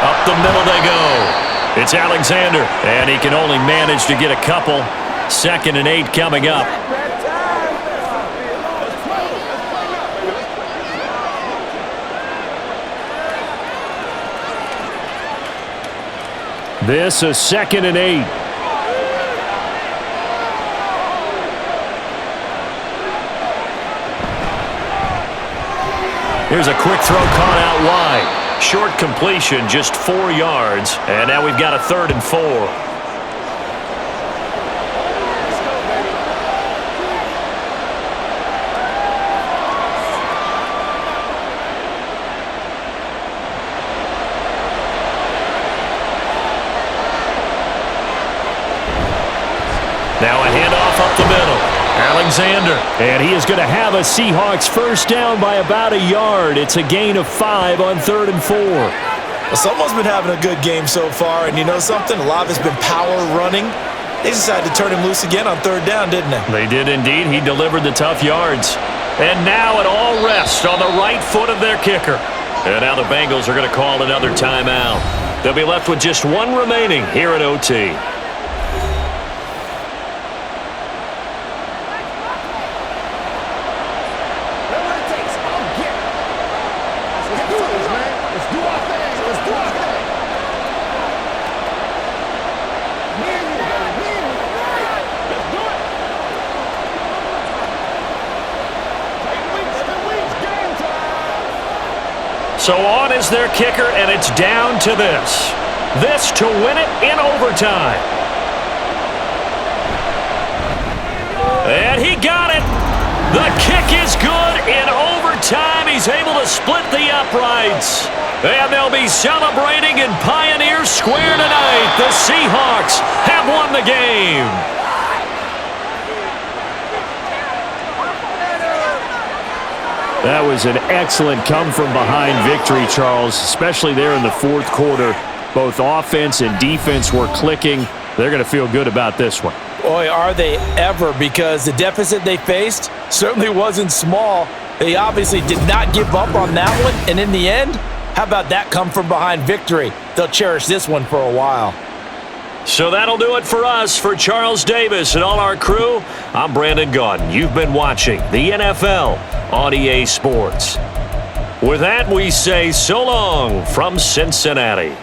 Up the middle they go. It's Alexander, and he can only manage to get a couple. 2nd and 8 coming up. This is 2nd and 8. Here's a quick throw caught out wide. Short completion, just 4 yards. And now we've got a 3rd and 4. Now a handoff up the middle. Alexander. And he is going to have a Seahawks 1st down by about a yard. It's a gain of 5 on 3rd and 4. Well, someone's been having a good game so far, and you know something? A lot of it's been power running. They decided to turn him loose again on 3rd down, didn't they? They did indeed. He delivered the tough yards. And now it all rests on the right foot of their kicker. And now the Bengals are going to call another timeout. They'll be left with just 1 remaining here at OT. So on is their kicker, and it's down to this. This to win it in overtime. And he got it. The kick is good in overtime. He's able to split the uprights. And they'll be celebrating in Pioneer Square tonight. The Seahawks have won the game. That was an excellent come-from-behind victory, Charles, especially there in the 4th quarter. Both offense and defense were clicking. They're going to feel good about this one. Boy, are they ever, because the deficit they faced certainly wasn't small. They obviously did not give up on that one, and in the end, how about that come-from-behind victory? They'll cherish this one for a while. So that'll do it for us. For Charles Davis and all our crew, I'm Brandon Gaudin. You've been watching the NFL on EA Sports. With that, we say so long from Cincinnati.